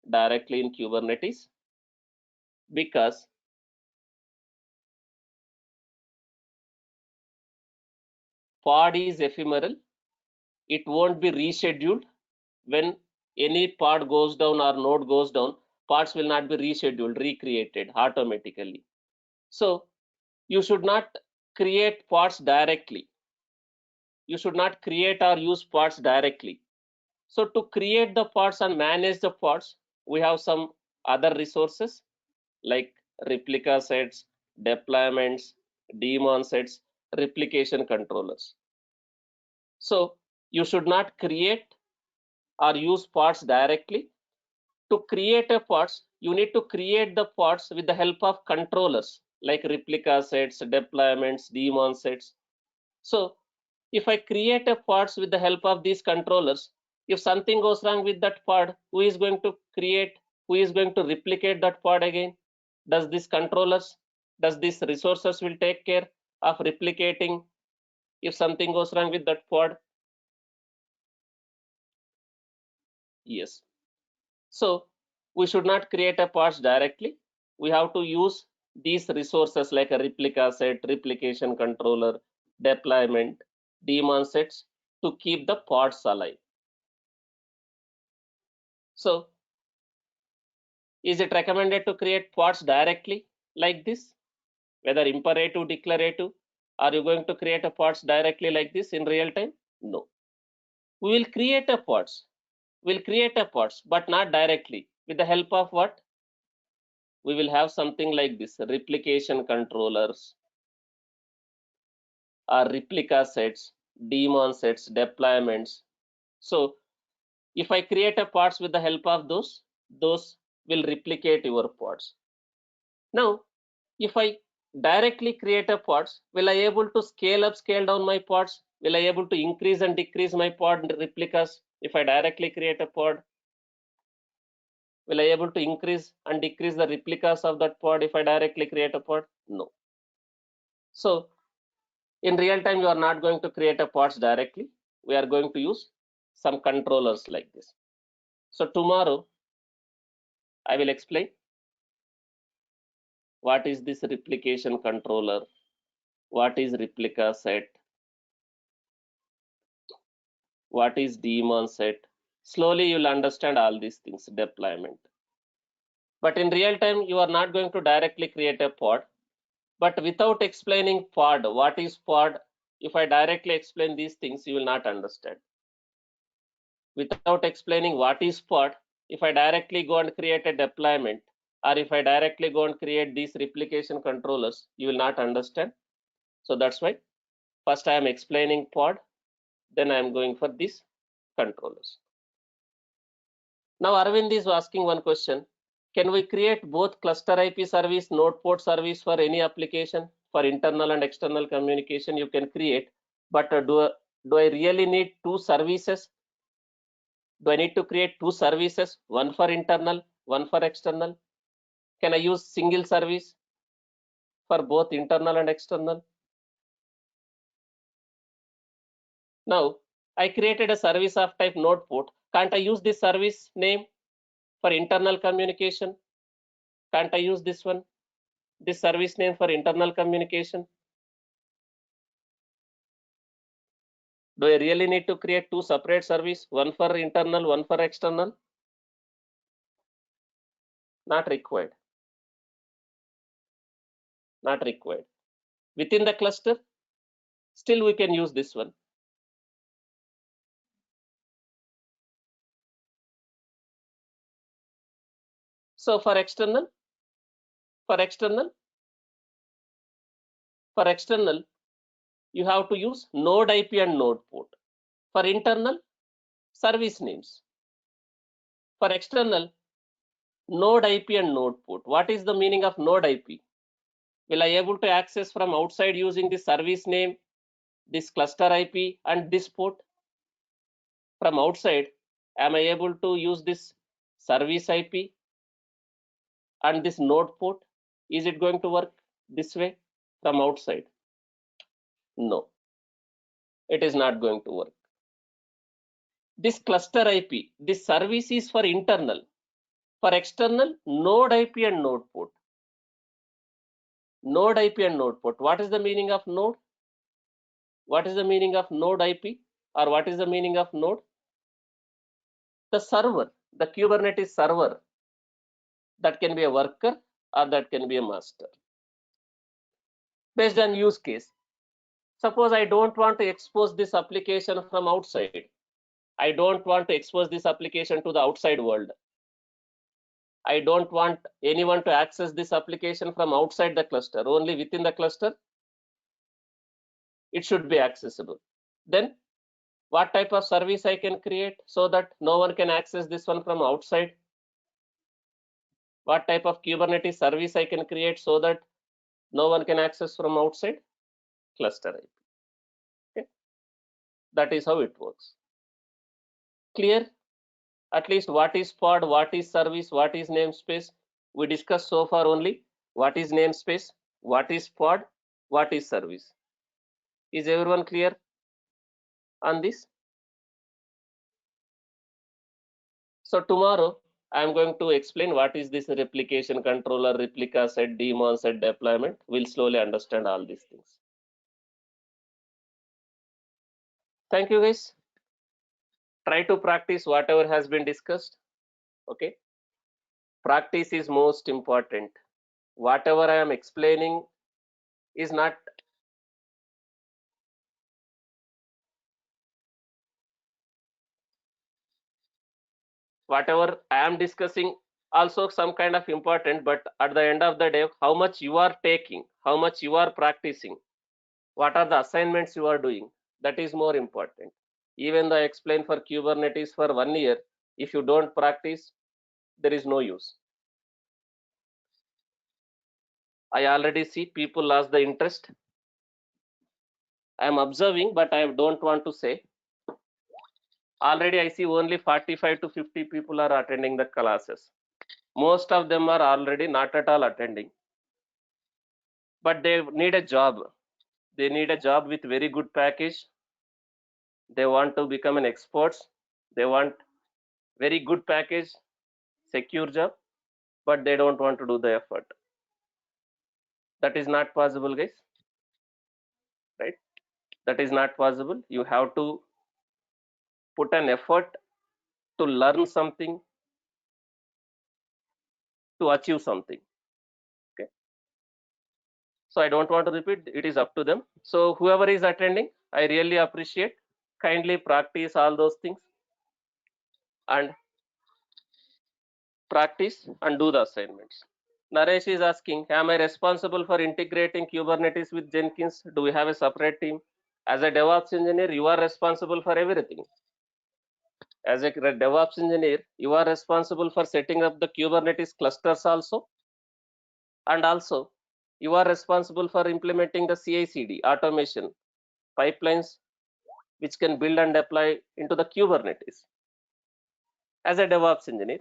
directly in Kubernetes because pod is ephemeral. It won't be rescheduled. When any pod goes down or node goes down, pods will not be rescheduled, recreated automatically. So you should not create pods directly. You should not create or use pods directly. So to create the pods and manage the pods, we have some other resources like replica sets, deployments, daemon sets, replication controllers. So you should not create or use pods directly. To create a pods, you need to create the pods with the help of controllers like replica sets, deployments, daemon sets. So if I create a pods with the help of these controllers, if something goes wrong with that pod, who is going to replicate that pod again? Does these controllers, does these resources will take care of replicating if something goes wrong with that pod? Yes. So we should not create a pods directly. We have to use these resources like a replica set, replication controller, deployment, daemon sets to keep the pods alive. So is it recommended to create pods directly like this? Whether imperative, declarative, are you going to create a pods directly like this in real time? No. We will create a pods. We'll create a pods, but not directly. With the help of what? We will have something like this, replication controllers, or replica sets, daemon sets, deployments. So if I create a pods with the help of those will replicate your pods. Now, if I directly create a pods, will I able to scale up, scale down my pods? Will I able to increase and decrease my pod replicas if I directly create a pod? Will I able to increase and decrease the replicas of that pod if I directly create a pod? No. So in real time, you are not going to create a pods directly. We are going to use some controllers like this. So tomorrow, I will explain what is this replication controller, what is replica set, what is daemon set. Slowly you'll understand all these things, deployment. But in real time, you are not going to directly create a pod. But without explaining pod, what is pod, if I directly explain these things, you will not understand. Without explaining what is pod, if I directly go and create a deployment, or if I directly go and create these replication controllers, you will not understand. So that's why first I am explaining pod, then I am going for these controllers. Now Arvind is asking one question. Can we create both cluster IP service, node port service for any application? For internal and external communication, you can create, but do I really need two services? Do I need to create two services, one for internal, one for external? Can I use single service for both internal and external? Now, I created a service of type node port. Can't I use this service name for internal communication? Can't I use this one, this service name for internal communication? Do I really need to create two separate service, one for internal, one for external? Not required. Not required. Within the cluster, still we can use this one. So for external, you have to use node IP and node port. For internal, service names. For external, node IP and node port. What is the meaning of node IP? Will I able to access from outside using the service name, this cluster IP and this port? from outside, am I able to use this service IP and this node port? Is it going to work this way from outside? No, it is not going to work. This cluster IP, this service is for internal. For external, node IP and node port. Node IP and node port. What is the meaning of node? What is the meaning of node IP? Or what is the meaning of node? The server, the Kubernetes server, that can be a worker or that can be a master. Based on use case. Suppose I don't want to expose this application from outside. I don't want to expose this application to the outside world. I don't want anyone to access this application from outside the cluster. Only within the cluster, it should be accessible. Then what type of service I can create so that no one can access this one from outside? What type of Kubernetes service I can create so that no one can access from outside? Cluster IP. Okay. That is how it works. Clear? At least what is pod, what is service, what is namespace? We discussed so far only what is namespace, what is pod, what is service. Is everyone clear on this? So tomorrow I am going to explain what is this replication controller, replica set, daemon set, deployment. We'll slowly understand all these things. Thank you guys. Try to practice whatever has been discussed. Okay. Practice is most important. Whatever I am explaining is not whatever I am discussing also some kind of important, but at the end of the day, how much you are taking, how much you are practicing, what are the assignments you are doing, that is more important. Even though I explain for Kubernetes for 1 year, if you don't practice, there is no use. I already see people lost the interest. I am observing, but I don't want to say. Already I see only 45 to 50 people are attending the classes. Most of them are already not at all attending. But they need a job. They need a job with very good package. They want to become an expert. They want very good package, secure job, but they don't want to do the effort. That is not possible, guys. Right? That is not possible. You have to put an effort to learn something, to achieve something. Okay. So I don't want to repeat. It is up to them. So whoever is attending, I really appreciate. Kindly practice all those things and practice and do the assignments. Naresh is asking, am I responsible for integrating Kubernetes with Jenkins? Do we have a separate team? As a DevOps engineer, you are responsible for everything. As a DevOps engineer, you are responsible for setting up the Kubernetes clusters also. And also, you are responsible for implementing the CI/CD automation pipelines, which can build and deploy into the Kubernetes. As a DevOps engineer,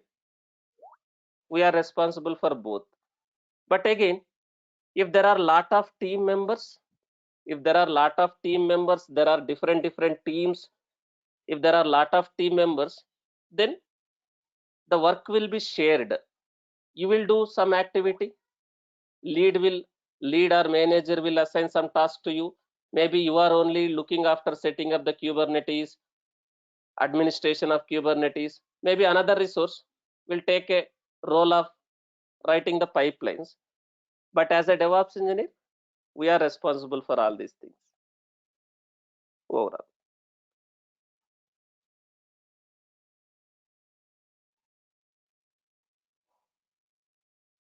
we are responsible for both. But again, if there are a lot of team members, there are different teams. If there are a lot of team members, then the work will be shared. You will do some activity, lead or manager will assign some task to you. Maybe you are only looking after setting up the Kubernetes, administration of Kubernetes. Maybe another resource will take a role of writing the pipelines. But as a DevOps engineer, we are responsible for all these things overall.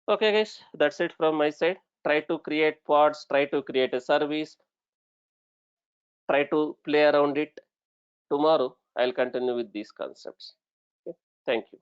Okay guys, that's it from my side. Try to create pods, try to create a service, try to play around it. Tomorrow I'll continue with these concepts. Okay. Thank you.